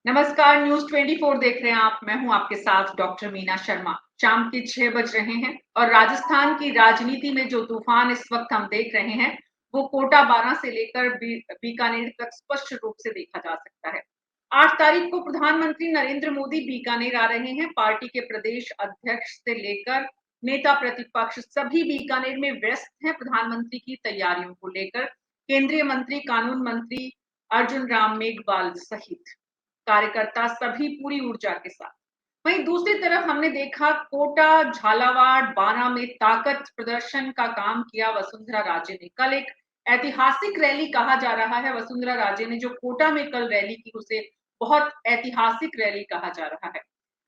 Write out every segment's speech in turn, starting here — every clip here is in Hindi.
नमस्कार, न्यूज 24 देख रहे हैं आप। मैं हूं आपके साथ डॉक्टर मीना शर्मा। शाम के 6 बज रहे हैं और राजस्थान की राजनीति में जो तूफान इस वक्त हम देख रहे हैं वो कोटा 12 से लेकर बीकानेर तक स्पष्ट रूप से देखा जा सकता है। 8 तारीख को प्रधानमंत्री नरेंद्र मोदी बीकानेर आ रहे हैं। पार्टी के प्रदेश अध्यक्ष से लेकर नेता प्रतिपक्ष सभी बीकानेर में व्यस्त हैं प्रधानमंत्री की तैयारियों को लेकर। केंद्रीय मंत्री, कानून मंत्री अर्जुन राम मेघवाल सहित कार्यकर्ता सभी पूरी ऊर्जा के साथ। वहीं दूसरी तरफ हमने देखा कोटा, झालावाड़, बारां में ताकत प्रदर्शन का काम किया वसुंधरा राजे ने। कल एक ऐतिहासिक रैली कहा जा रहा है। वसुंधरा राजे ने जो कोटा में कल रैली की उसे बहुत ऐतिहासिक रैली कहा जा रहा है।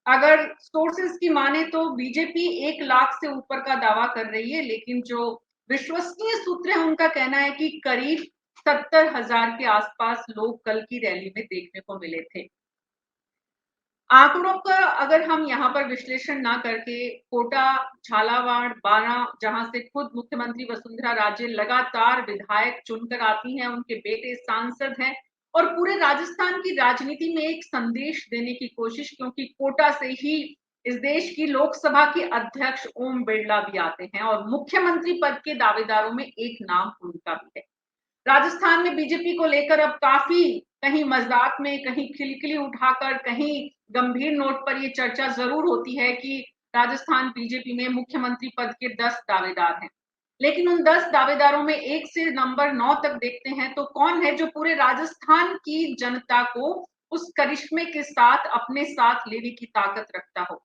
अगर सोर्सेस की माने तो बीजेपी 1 लाख से ऊपर का दावा कर रही है, लेकिन जो विश्वसनीय सूत्र है उनका कहना है कि करीब 70,000 के आसपास लोग कल की रैली में देखने को मिले थे। आंकड़ों का अगर हम यहाँ पर विश्लेषण ना करके कोटा, झालावाड़, बारां जहां से खुद मुख्यमंत्री वसुंधरा राजे लगातार विधायक चुनकर आती हैं, उनके बेटे सांसद हैं और पूरे राजस्थान की राजनीति में एक संदेश देने की कोशिश, क्योंकि कोटा से ही इस देश की लोकसभा के अध्यक्ष ओम बिरला भी आते हैं और मुख्यमंत्री पद के दावेदारों में एक नाम उनका भी है। राजस्थान में बीजेपी को लेकर अब काफी कहीं मजाक में, कहीं खिलखिली उठाकर, कहीं गंभीर नोट पर ये चर्चा जरूर होती है कि राजस्थान बीजेपी में मुख्यमंत्री पद के 10 दावेदार हैं। लेकिन उन 10 दावेदारों में 1 से नंबर 9 तक देखते हैं तो कौन है जो पूरे राजस्थान की जनता को उस करिश्मे के साथ अपने साथ लेने की ताकत रखता हो।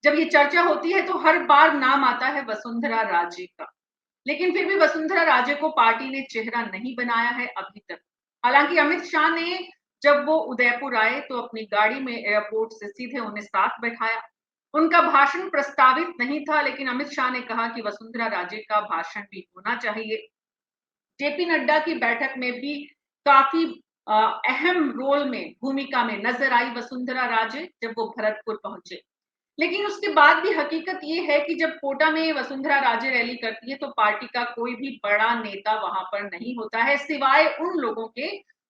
जब ये चर्चा होती है तो हर बार नाम आता है वसुंधरा राजे का, लेकिन फिर भी वसुंधरा राजे को पार्टी ने चेहरा नहीं बनाया है अभी तक। हालांकि अमित शाह ने जब वो उदयपुर आए तो अपनी गाड़ी में एयरपोर्ट से सीधे उन्हें साथ बैठाया। उनका भाषण प्रस्तावित नहीं था, लेकिन अमित शाह ने कहा कि वसुंधरा राजे का भाषण भी होना चाहिए। जेपी नड्डा की बैठक में भी काफी अहम रोल में, भूमिका में नजर आई वसुंधरा राजे जब वो भरतपुर पहुंचे। लेकिन उसके बाद भी हकीकत ये है कि जब कोटा में वसुंधरा राजे रैली करती है तो पार्टी का कोई भी बड़ा नेता वहां पर नहीं होता है, सिवाय उन लोगों के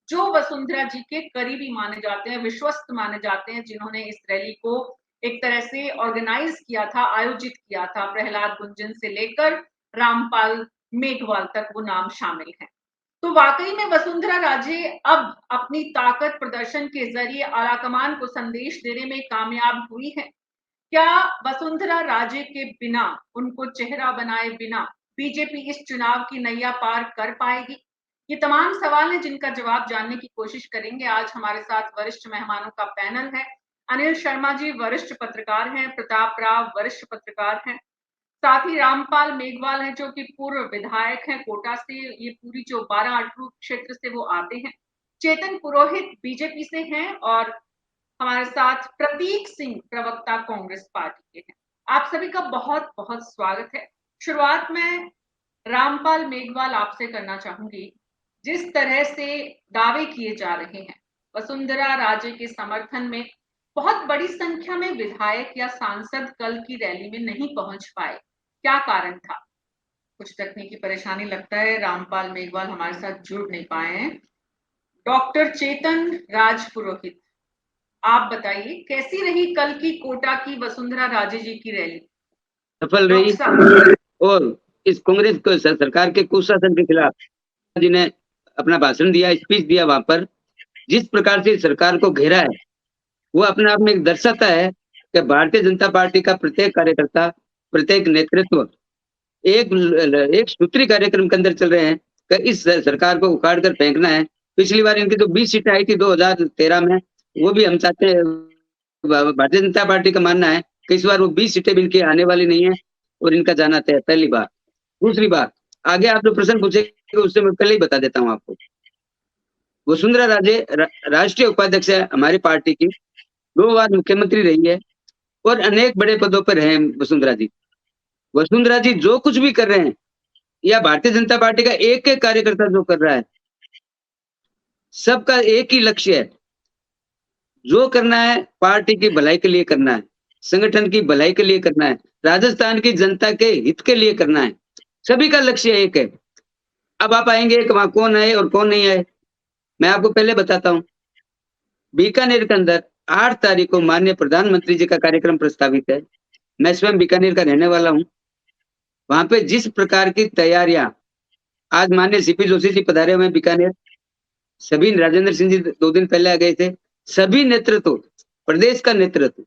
जो वसुंधरा जी के करीबी माने जाते हैं, विश्वस्त माने जाते हैं, जिन्होंने इस रैली को एक तरह से ऑर्गेनाइज किया था, आयोजित किया था। प्रहलाद गुंजन से लेकर रामपाल मेघवाल तक वो नाम शामिल हैं। तो वाकई में वसुंधरा राजे अब अपनी ताकत प्रदर्शन के जरिए आलाकमान को संदेश देने में कामयाब हुई है। क्या वसुंधरा राजे के बिना, उनको चेहरा बनाए बिना बीजेपी इस चुनाव की नैया पार कर पाएगी? ये तमाम सवाल हैं जिनका जवाब जानने की कोशिश करेंगे। आज हमारे साथ वरिष्ठ मेहमानों का पैनल है। अनिल शर्मा जी वरिष्ठ पत्रकार हैं, प्रताप राव वरिष्ठ पत्रकार हैं, साथ ही रामपाल मेघवाल हैं जो कि पूर्व विधायक हैं कोटा से। ये पूरी जो 12 अटरू क्षेत्र से वो आते हैं। चेतन पुरोहित बीजेपी से हैं और हमारे साथ प्रतीक सिंह प्रवक्ता कांग्रेस पार्टी के हैं। आप सभी का बहुत बहुत स्वागत है। शुरुआत में रामपाल मेघवाल आपसे करना चाहूंगी। जिस तरह से दावे किए जा रहे हैं वसुंधरा राजे के समर्थन में, बहुत बड़ी संख्या में विधायक या सांसद कल की रैली में नहीं पहुंच पाए, क्या कारण था? कुछ तकनीकी परेशानी लगता है, रामपाल मेघवाल हमारे साथ जुड़ नहीं पाए हैं। डॉक्टर चेतन राज पुरोहित, आप बताइए कैसी रही कल की कोटा की वसुंधरा राजे जी की रैली? सफल रही और इस कांग्रेस को सरकार के कुशासन के खिलाफ जिन्हें अपना भाषण दिया, स्पीच दिया, वहां पर जिस प्रकार से सरकार को घेरा है वो अपने आप में एक दर्शाता है कि भारतीय जनता पार्टी का प्रत्येक कार्यकर्ता, प्रत्येक नेतृत्व एक सूत्री कार्यक्रम के अंदर चल रहे हैं कि इस सरकार को उखाड़ कर फेंकना है। पिछली बार इनकी जो 20 सीटें आई थी 2013 में, वो भी हम चाहते हैं, भारतीय जनता पार्टी का मानना है कि इस बार वो 20 सीटें भी इनकी आने वाली नहीं है और इनका जाना तय है, पहली बात। दूसरी बात, आगे आप जो प्रश्न पूछेंगे उससे मैं पहले ही बता देता हूँ आपको। वसुंधरा राजे राष्ट्रीय उपाध्यक्ष है हमारी पार्टी की, 2 बार मुख्यमंत्री रही है और अनेक बड़े पदों पर हैं वसुंधरा जी। वसुंधरा जी जो कुछ भी कर रहे हैं या भारतीय जनता पार्टी का एक एक कार्यकर्ता जो कर रहा है, सबका एक ही लक्ष्य है, जो करना है पार्टी की भलाई के लिए करना है, संगठन की भलाई के लिए करना है, राजस्थान की जनता के हित के लिए करना है। सभी का लक्ष्य एक है। अब आप आएंगे कि वहां कौन आए और कौन नहीं आए, मैं आपको पहले बताता हूं। बीकानेर के अंदर 8 तारीख को माननीय प्रधानमंत्री जी का कार्यक्रम प्रस्तावित है। मैं स्वयं बीकानेर का रहने वाला हूँ। वहां पे जिस प्रकार की तैयारियां, आज माननीय सीपी जोशी जी पधारे हुए हैं बीकानेर, सभी राजेंद्र सिंह जी 2 दिन पहले आ गए थे। सभी नेतृत्व, प्रदेश का नेतृत्व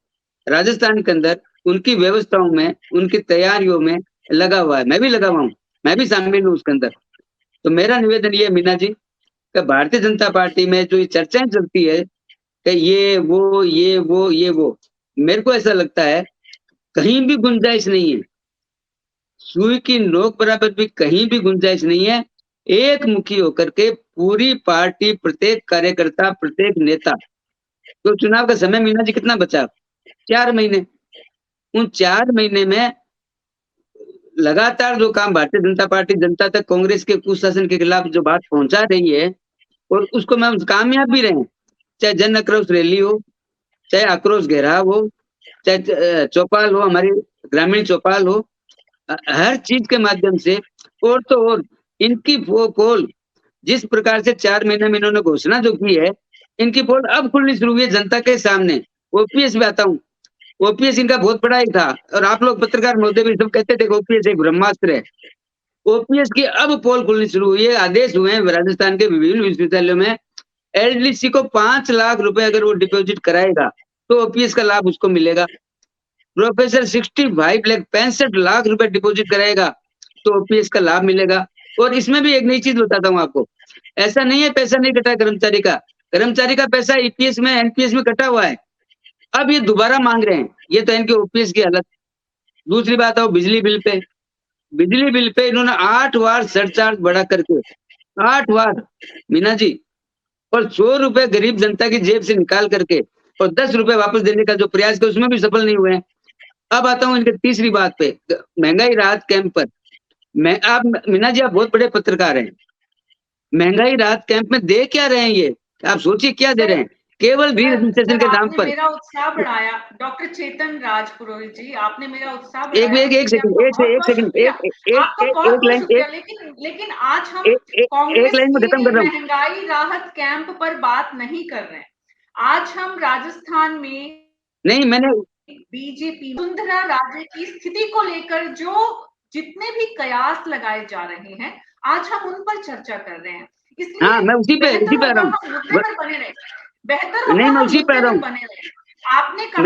राजस्थान के अंदर उनकी व्यवस्थाओं में, उनकी तैयारियों में लगा हुआ है। मैं भी लगा हुआ हूँ, मैं भी शामिल हूँ उसके अंदर। तो मेरा निवेदन ये मीना जी कि भारतीय जनता पार्टी में जो ये चर्चाएं चलती है कि ये वो, मेरे को ऐसा लगता है कहीं भी गुंजाइश नहीं है, सुई की नोक बराबर भी कहीं भी गुंजाइश नहीं है। एक मुखी होकर के पूरी पार्टी, प्रत्येक कार्यकर्ता, प्रत्येक नेता, तो चुनाव का समय मीना जी कितना बचा? 4 महीने। उन 4 महीने में लगातार जो काम भारतीय जनता पार्टी जनता तक कांग्रेस के कुशासन के खिलाफ जो बात पहुंचा रही है, और उसको मैं कामयाब भी रहे, चाहे जन आक्रोश रैली हो, चाहे आक्रोश घेराव हो, चाहे चौपाल हो, हमारी ग्रामीण चौपाल हो, हर चीज के माध्यम से। और तो और इनकी पोल जिस प्रकार से 4 महीने में इन्होंने घोषणा जो की है, इनकी पोल अब खुलनी शुरू हुई है जनता के सामने। ओपीएस में आता हूँ, ओपीएस इनका बहुत बड़ा ही था, और आप लोग पत्रकार महोदय भी सब कहते थे ओपीएस एक ब्रह्मास्त्र है। ओपीएस की अब पोल खुलनी शुरू हुई है। आदेश हुए हैं राजस्थान के विभिन्न विश्वविद्यालयों में, एलडीसी को 5 लाख रुपए अगर वो डिपॉजिट कराएगा तो ओपीएस का लाभ उसको मिलेगा। प्रोफेसर 65 लाख रुपए डिपॉजिट कराएगा तो ओपीएस का लाभ मिलेगा। और इसमें भी एक नई चीज बताता हूँ आपको, ऐसा नहीं है पैसा नहीं कटा कर्मचारी का पैसा ईपीएस में, एनपीएस में कटा हुआ है। अब ये दोबारा मांग रहे हैं, ये तो इनके ओपीएस की हालत। दूसरी बात आओ बिजली बिल पे इन्होंने 8 बार सरचार्ज बढ़ा करके, 8 बार मीना जी, और 100 रुपए गरीब जनता की जेब से निकाल करके और 10 रुपए वापस देने का जो प्रयास किया उसमें भी सफल नहीं हुए हैं। अब आता हूँ इनके तीसरी बात पे, महंगाई राहत कैंप पर। आप मीना जी, आप बहुत बड़े पत्रकार हैं, महंगाई राहत कैंप में दे क्या रहे हैं ये? आप सोचिए क्या दे रहे हैं, केवल रजिस्ट्रेशन के नाम पर। मेरा उत्साह बढ़ाया डॉक्टर चेतन राज पुरोहित जी, आपने मेरा उत्साह एक सेकंड, लेकिन आज हम कांग्रेस की महंगाई राहत कैंप पर बात नहीं कर रहे हैं। आज हम राजस्थान में नहीं, मैंने बीजेपी वसुंधरा राजे की स्थिति को लेकर जो जितने भी कयास लगाए जा रहे हैं, आज हम उन पर चर्चा कर रहे हैं। इसलिए हाँ, मैं उसी पे आ रहा हूँ। बेहतर नहीं, मैं उसी पे आ रहा हूँ। आपने कहा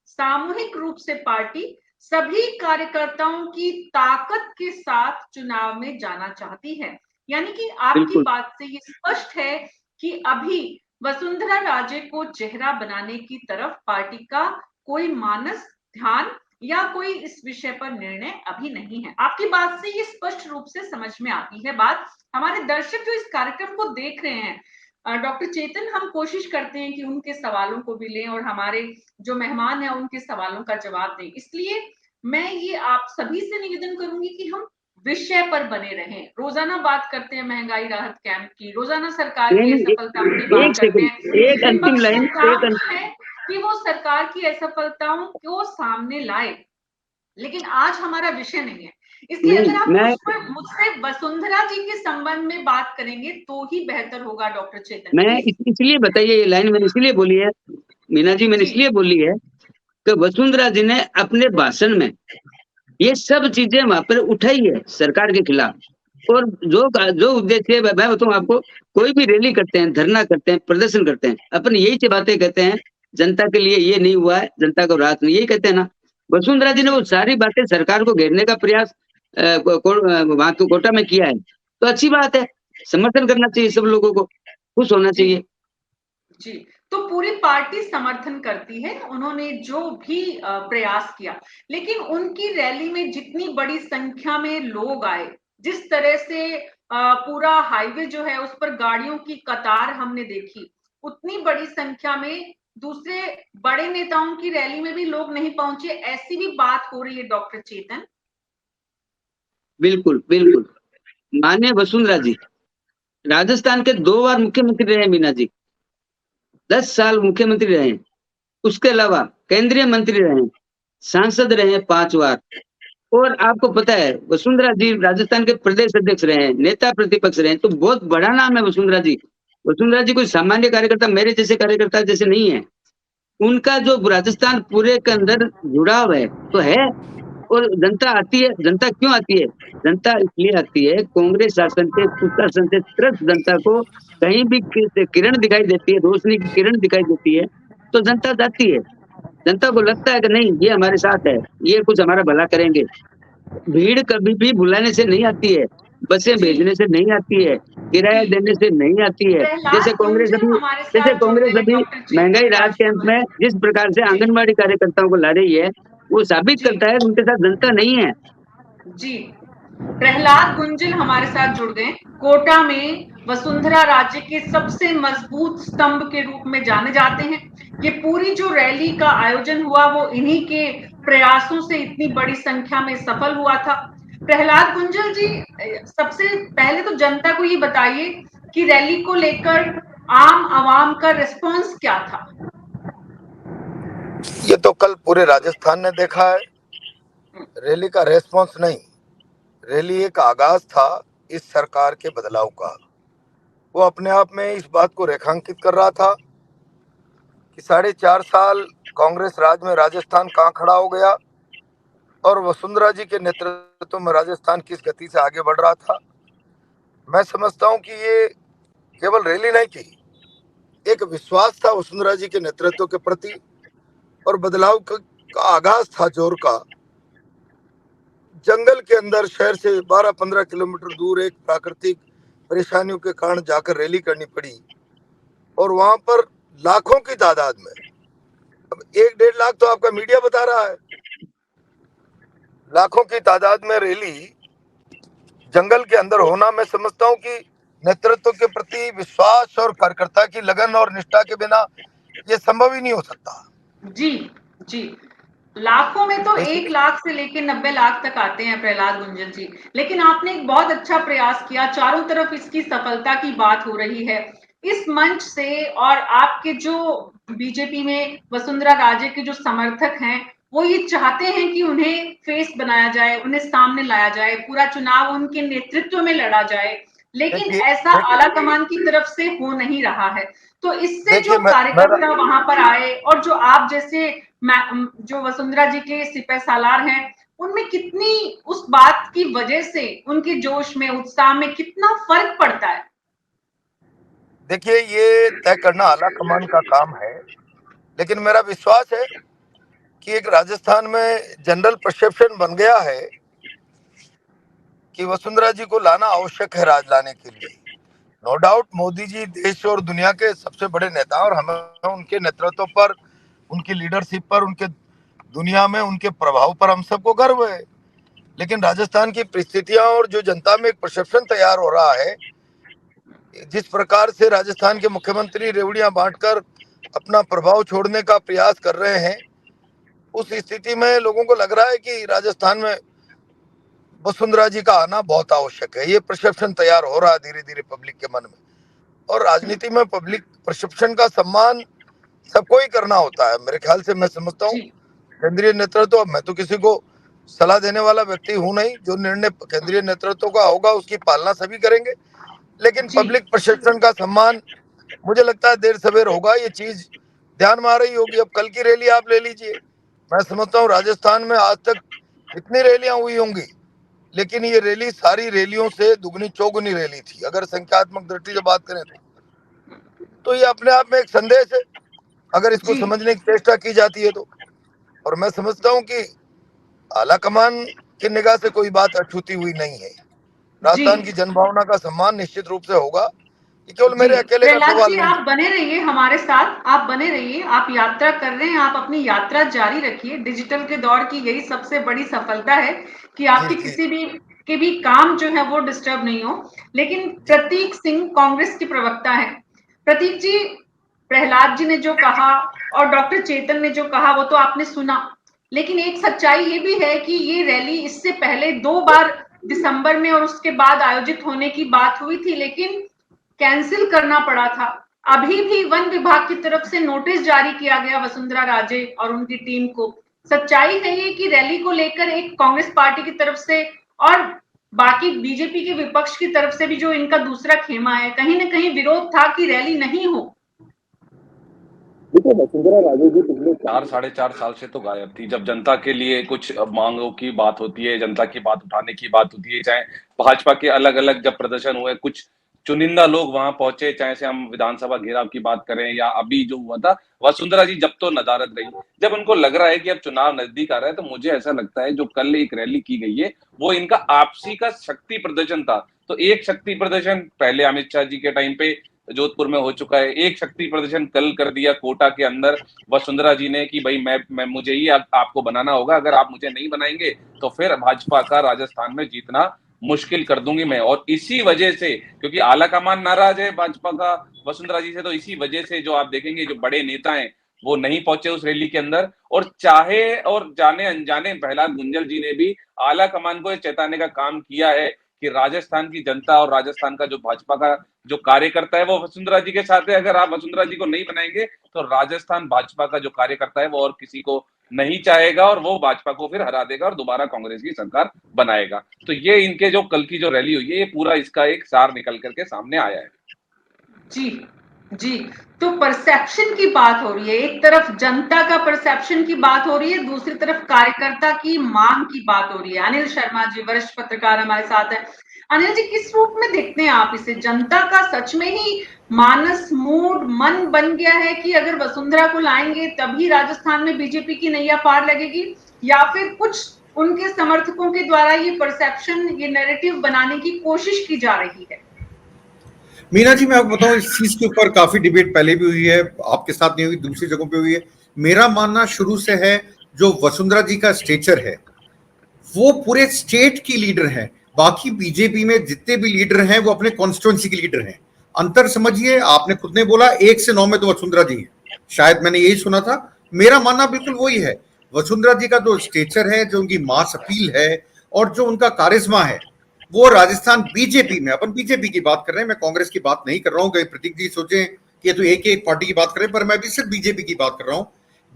सामूहिक रूप से पार्टी सभी कार्यकर्ताओं की ताकत के साथ चुनाव में जाना चाहती है। यानी कि आपकी बात से ये स्पष्ट है कि अभी वसुंधरा राजे को चेहरा बनाने की तरफ पार्टी का कोई मानस, ध्यान या कोई इस विषय पर निर्णय अभी नहीं है। आपकी बात से ये स्पष्ट रूप से समझ में आती है बात। हमारे दर्शक जो इस कार्यक्रम को देख रहे हैं, डॉक्टर चेतन, हम कोशिश करते हैं कि उनके सवालों को भी लें और हमारे जो मेहमान हैं उनके सवालों का जवाब दें। इसलिए मैं ये आप सभी से निवेदन करूंगी कि हम विषय पर बने रहें। रोजाना बात करते हैं महंगाई राहत कैंप की, रोजाना सरकार की असफलता की बात करते हैं। एक अंतिम लाइन है कि वो सरकार की असफलताओं को सामने लाए, लेकिन आज हमारा विषय नहीं है। इसलिए अगर आप मुझसे वसुंधरा जी के संबंध में बात करेंगे तो ही बेहतर होगा डॉक्टर चेतन। मैं इसलिए बताइए, ये लाइन मैंने इसलिए बोली है मीना जी, मैंने इसलिए बोली है कि वसुंधरा जी ने अपने भाषण में ये सब चीजें वहां पर उठाई है सरकार के खिलाफ। और जो उद्देश्य मैं बताऊं आपको, कोई भी रैली करते हैं, धरना करते हैं, प्रदर्शन करते हैं, अपन यही बातें कहते हैं, जनता के लिए ये नहीं हुआ है, जनता को राहत नहीं, यही कहते हैं ना। वसुंधरा जी ने वो सारी बातें सरकार को घेरने का प्रयास वहां कोटा में किया है, तो अच्छी बात है, समर्थन करना चाहिए, सब लोगों को खुश होना चाहिए जी। तो पूरी पार्टी समर्थन करती है उन्होंने जो भी प्रयास किया, लेकिन उनकी रैली में जितनी बड़ी संख्या में लोग आए, जिस तरह से पूरा हाईवे जो है उस पर गाड़ियों की कतार हमने देखी, उतनी बड़ी संख्या में दूसरे बड़े नेताओं की रैली में भी लोग नहीं पहुंचे, ऐसी भी बात हो रही है डॉक्टर चेतन। बिल्कुल बिल्कुल, माननीय वसुंधरा जी राजस्थान के 2 बार मुख्यमंत्री रहे मीना जी, 10 साल मुख्यमंत्री रहे, उसके अलावा केंद्रीय मंत्री रहे, सांसद रहे 5 बार। और आपको पता है वसुंधरा जी राजस्थान के प्रदेश अध्यक्ष रहे, नेता प्रतिपक्ष रहे, तो बहुत बड़ा नाम है वसुंधरा जी। वसुंधरा जी कोई सामान्य कार्यकर्ता, मेरे जैसे कार्यकर्ता जैसे नहीं है। उनका जो राजस्थान पूरे के अंदर जुड़ाव है तो है। और जनता आती है, जनता क्यों आती है? जनता इसलिए आती है, कांग्रेस शासन के कुशासन से त्रस्त जनता को कहीं भी किरण दिखाई देती है, रोशनी की किरण दिखाई देती है, तो जनता जाती है। जनता को लगता है कि नहीं, ये हमारे साथ है, ये कुछ हमारा भला करेंगे। भीड़ कभी भी बुलाने से नहीं आती है, बसें जी भेजने से नहीं आती है, किराया जी देने से नहीं आती है। प्रहलाद गुंजन हमारे साथ जुड़ गए हैं, डॉक्टर महंगाई चेतन राहत कैंप में राजपूत। जिस प्रकार से जी आंगनबाड़ी कार्यकर्ताओं को ला रही है, वो साबित जी करता है कि उनके साथ जनता नहीं है। जी प्रहलाद गुंजन हमारे साथ जुड़ गए। कोटा में वसुंधरा राजे के सबसे मजबूत स्तंभ के रूप में जाने जाते हैं। ये पूरी जो रैली का आयोजन हुआ वो इन्हीं के प्रयासों से इतनी बड़ी संख्या में सफल हुआ था। प्रहलाद गुंजन जी, सबसे पहले तो जनता को ये बताइए कि रैली को लेकर आम आवाम का रिस्पॉन्स क्या था? ये तो कल पूरे राजस्थान ने देखा है। रैली का रेस्पॉन्स नहीं, रैली एक आगाज था इस सरकार के बदलाव का। वो अपने आप में इस बात को रेखांकित कर रहा था कि 4.5 साल कांग्रेस राज में राजस्थान कहाँ खड़ा हो गया और वसुंधरा जी के नेतृत्व में राजस्थान किस गति से आगे बढ़ रहा था। मैं समझता हूँ कि ये केवल रैली नहीं थी, एक विश्वास था वसुंधरा जी के नेतृत्व के प्रति और बदलाव का आगाज था जोर का। जंगल के अंदर शहर से 12-15 किलोमीटर दूर एक प्राकृतिक परेशानियों के कारण जाकर रैली करनी पड़ी और वहां पर लाखों की तादाद में, अब 1-1.5 लाख तो आपका मीडिया बता रहा है, लाखों की तादाद में रैली जंगल के अंदर होना, मैं समझता हूं कि नेतृत्व के प्रति विश्वास और कार्यकर्ता की लगन और निष्ठा के बिना ये संभव ही नहीं हो सकता। जी जी लाखों में तो 1 लाख से लेकर 90 लाख तक आते हैं प्रहलाद गुंजन जी। लेकिन आपने एक बहुत अच्छा प्रयास किया, चारों तरफ इसकी सफलता की बात हो रही है इस मंच से। और आपके जो बीजेपी में वसुंधरा राजे के जो समर्थक हैं वो ये चाहते हैं कि उन्हें फेस बनाया जाए, उन्हें सामने लाया जाए, पूरा चुनाव उनके नेतृत्व में लड़ा जाए। लेकिन ऐसा आला कमान की तरफ से हो नहीं रहा है। तो इससे जो कार्यकर्ता वहां पर आए और जो आप जैसे जो वसुंधरा जी के सिपह सालार हैं, उनमें कितनी उस बात की वजह से उनके जोश में, उत्साह में कितना फर्क पड़ता है? देखिए, ये तय करना आला कमान का काम है, लेकिन मेरा विश्वास है कि एक राजस्थान में जनरल परसेप्शन बन गया है कि वसुंधरा जी को लाना आवश्यक है राज लाने के लिए। नो डाउट मोदी जी देश और दुनिया के सबसे बड़े नेता, और हमें उनके नेतृत्व पर, उनकी लीडरशिप पर, उनके दुनिया में उनके प्रभाव पर हम सबको गर्व है। लेकिन राजस्थान की परिस्थितियां और जो जनता में एक परसेप्शन तैयार हो रहा है, जिस प्रकार से राजस्थान के मुख्यमंत्री रेवड़ियां बांटकर अपना प्रभाव छोड़ने का प्रयास कर रहे हैं, उस स्थिति में लोगों को लग रहा है कि राजस्थान में वसुंधरा जी का आना बहुत आवश्यक है। ये परसेप्शन तैयार हो रहा है धीरे धीरे पब्लिक के मन में। और राजनीति में पब्लिक परसेप्शन का सम्मान सबको ही करना होता है मेरे ख्याल से। मैं समझता हूँ केंद्रीय नेतृत्व, मैं तो किसी को सलाह देने वाला व्यक्ति हूँ नहीं, जो निर्णय केंद्रीय नेतृत्व का होगा उसकी पालना सभी करेंगे, लेकिन पब्लिक परसेप्शन का सम्मान मुझे लगता है देर सवेर होगा। ये चीज ध्यान में आ रही होगी। अब कल की रैली आप ले लीजिए, मैं समझता हूँ राजस्थान में आज तक इतनी रैलियां हुई होंगी, लेकिन ये रैली सारी रैलियों से दुगनी चौगुनी रैली थी अगर संख्यात्मक दृष्टि से बात करें तो ये अपने आप में एक संदेश है अगर इसको समझने की चेष्टा की जाती है तो। और मैं समझता हूँ कि आला कमान की निगाह से कोई बात अछूती हुई नहीं है। राजस्थान की जनभावना का सम्मान निश्चित रूप से होगा। ये केवल मेरे अकेले का सवाल नहीं। आप बने रहिए हमारे साथ, आप बने रहिए, आप यात्रा कर रहे हैं, आप अपनी यात्रा जारी रखिए। डिजिटल के दौर की यही सबसे बड़ी सफलता है कि आपके किसी भी काम जो है वो डिस्टर्ब नहीं हो। लेकिन प्रतीक सिंह कांग्रेस के प्रवक्ता है। प्रतीक जी, प्रहलाद जी ने जो कहा और डॉक्टर चेतन ने जो कहा वो तो आपने सुना, लेकिन एक सच्चाई ये भी है कि ये रैली इससे पहले 2 बार दिसंबर में और उसके बाद आयोजित होने की बात हुई थी, लेकिन कैंसिल करना पड़ा था। अभी भी वन विभाग की तरफ से नोटिस जारी किया गया वसुंधरा राजे और उनकी टीम को। सच्चाई है ये कि रैली को लेकर एक कांग्रेस पार्टी की तरफ से और बाकी बीजेपी के विपक्ष की तरफ से भी जो इनका दूसरा खेमा है, कहीं ना कहीं विरोध था कि रैली नहीं हो। देखो, वसुंधरा राजे जी पिछले 4-4.5 साल से तो गायब थी। जब जनता के लिए कुछ मांगों की बात होती है, जनता की बात उठाने की बात होती है, चाहे भाजपा के अलग-अलग जब प्रदर्शन हुए, कुछ चुनिंदा लोग वहां पहुंचे, चाहे से हम विधानसभा घेराव की बात करें या अभी जो हुआ था, वसुंधरा जी जब तो नदारद रही। जब उनको लग रहा है कि अब चुनाव नजदीक आ रहा है, तो मुझे ऐसा लगता है जो कल एक रैली की गई है, वो इनका आपसी का शक्ति प्रदर्शन था। तो एक शक्ति प्रदर्शन पहले अमित शाह जी के टाइम पे जोधपुर में हो चुका है, एक शक्ति प्रदर्शन कल कर दिया कोटा के अंदर वसुंधरा जी ने कि भाई मैं मुझे ही आपको बनाना होगा, अगर आप मुझे नहीं बनाएंगे तो फिर भाजपा का राजस्थान में जीतना मुश्किल कर दूंगी मैं। और इसी वजह से, क्योंकि आला कमान नाराज है भाजपा का वसुंधरा जी से, तो इसी वजह से जो आप देखेंगे जो बड़े नेता हैं वो नहीं पहुंचे उस रैली के अंदर। और चाहे और जाने अनजाने प्रहलाद गुंजल जी ने भी आला कमान को चेताने का काम किया है कि राजस्थान की जनता और राजस्थान का जो भाजपा का जो कार्यकर्ता है वो वसुंधरा जी के साथ है। अगर आप वसुंधरा जी को नहीं बनाएंगे तो राजस्थान भाजपा का जो कार्यकर्ता है वो और किसी को नहीं चाहेगा और वो भाजपा को फिर हरा देगा और दोबारा कांग्रेस की सरकार बनाएगा। तो ये इनके जो कल की जो रैली हुई है, ये पूरा इसका एक सार निकल करके सामने आया है। जी जी, तो परसेप्शन की बात हो रही है, एक तरफ जनता का परसेप्शन की बात हो रही है, दूसरी तरफ कार्यकर्ता की मांग की बात हो रही है। अनिल शर्मा जी वरिष्ठ पत्रकार हमारे साथ हैं। अनिल जी, किस रूप में देखते हैं आप इसे? जनता का सच में ही मानस मूड मन बन गया है कि अगर वसुंधरा को लाएंगे तभी राजस्थान में बीजेपी की नैया पार लगेगी, या फिर कुछ उनके समर्थकों के द्वारा ये परसेप्शन, ये नैरेटिव बनाने की कोशिश की जा रही है? मीना जी, मैं आपको बताऊं, इस चीज के ऊपर काफी डिबेट पहले भी हुई है, आपके साथ नहीं हुई, दूसरी जगहों पे हुई है। मेरा मानना शुरू से है, जो वसुंधरा जी का स्टेचर है वो पूरे स्टेट की लीडर है। बाकी बीजेपी में जितने भी लीडर हैं वो अपने कॉन्स्टिट्यूंसी के लीडर हैं। अंतर समझिए, आपने खुद ने बोला 1 से 9 में तो वसुंधरा जी है, शायद मैंने यही सुना था। मेरा मानना बिल्कुल वही है। वसुंधरा जी का जो स्टेचर है, जो उनकी मास अपील है और जो उनका कारिश्मा है, वो राजस्थान बीजेपी में, अपन बीजेपी की बात कर रहे हैं, मैं कांग्रेस की बात नहीं कर रहा हूं। कहीं प्रतीक जी सोचे कि ये तो एक एक पार्टी की बात कर रहे हैं, पर मैं भी सिर्फ बीजेपी की बात कर रहा हूं।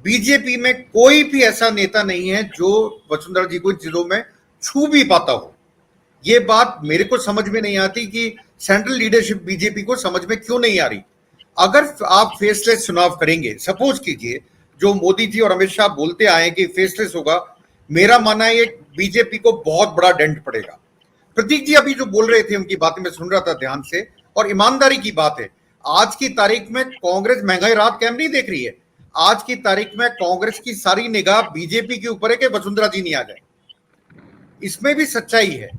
बीजेपी में कोई भी ऐसा नेता नहीं है जो वसुंधरा जी को चीजों में छू भी पाता हो। ये बात मेरे को समझ में नहीं आती कि सेंट्रल लीडरशिप बीजेपी को समझ में क्यों नहीं आ रही। अगर आप फेसलेस चुनाव करेंगे, सपोज कीजिए जो मोदी जी और अमित शाह बोलते आए कि फेसलेस होगा, मेरा मानना है ये बीजेपी को बहुत बड़ा डेंट पड़ेगा। प्रतीक जी अभी जो बोल रहे थे उनकी बातें मैं सुन रहा था ध्यान से, और ईमानदारी की बात है, आज की तारीख में कांग्रेस महंगाई रात कैम नहीं देख रही है। आज की तारीख में कांग्रेस की सारी निगाह बीजेपी के ऊपर है कि वसुंधरा जी नहीं आ जाए। इसमें भी सच्चाई है,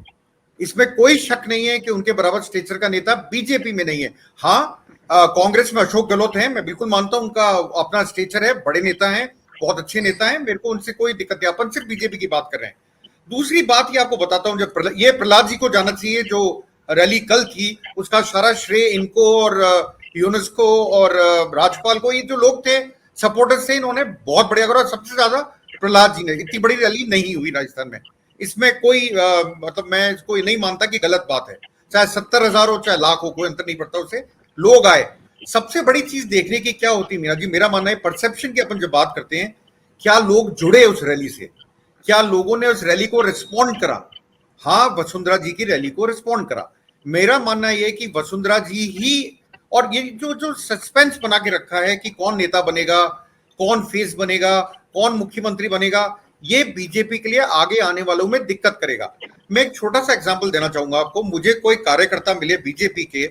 इसमें कोई शक नहीं है कि उनके बराबर स्टेचर का नेता बीजेपी में नहीं है। हाँ, कांग्रेस में अशोक गहलोत हैं, मैं बिल्कुल मानता हूं उनका अपना स्टेचर है, बड़े नेता हैं, बहुत अच्छे नेता हैं, मेरे को उनसे कोई दिक्कत नहीं। अपन सिर्फ बीजेपी की बात कर रहे हैं। दूसरी बात ये आपको बताता हूं, जब ये प्रहलाद जी को जाना चाहिए, जो रैली कल थी उसका सारा श्रेय इनको और यूनेस्को और राजपाल को, ये जो लोग थे सपोर्टर्स थे, इन्होंने बहुत बढ़िया करा। सबसे ज्यादा प्रहलाद जी ने, इतनी बड़ी रैली नहीं हुई राजस्थान में, इसमें कोई मतलब मैं इसको नहीं मानता कि गलत बात है। चाहे 70,000 हो चाहे लाख हो, कोई अंतर नहीं पड़ता, उससे लोग आए। सबसे बड़ी चीज देखने की क्या होती है मीना जी, मेरा मानना है परसेप्शन की। अपन जब बात करते हैं, क्या लोग जुड़े उस रैली से, क्या लोगों ने उस रैली को रिस्पॉन्ड करा? हाँ, वसुंधरा जी की रैली को रिस्पॉन्ड करा। मेरा मानना यह कि वसुंधरा जी ही, और ये जो सस्पेंस बना के रखा है कि कौन नेता बनेगा, कौन फेस बनेगा, कौन मुख्यमंत्री बनेगा, ये बीजेपी के लिए आगे आने वालों में दिक्कत करेगा। मैं एक छोटा सा एग्जांपल देना चाहूंगा आपको। मुझे कोई कार्यकर्ता मिले बीजेपी के,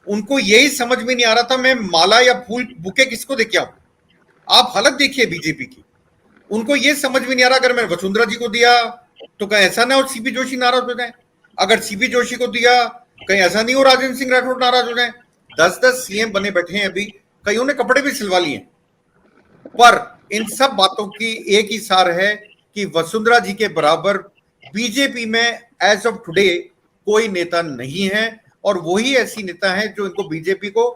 उनको यही समझ में नहीं आ रहा था मैं माला या फूल बुके किसको दे के आऊं। आप हालत देखिए बीजेपी की, उनको ये समझ में नहीं आ रहा अगर मैं वसुंधरा जी को दिया तो कहीं ऐसा ना हो सीपी जोशी नाराज हो जाए, अगर सीपी जोशी को दिया कहीं ऐसा नहीं हो राजेंद्र सिंह राठौड़ नाराज हो जाए। 10-10 सीएम बने बैठे हैं अभी, कईयों ने कपड़े भी सिलवा लिए। पर इन सब बातों की एक ही सार है कि वसुंधरा जी के बराबर बीजेपी में एज ऑफ टुडे कोई नेता नहीं है, और वही ऐसी नेता है जो इनको बीजेपी को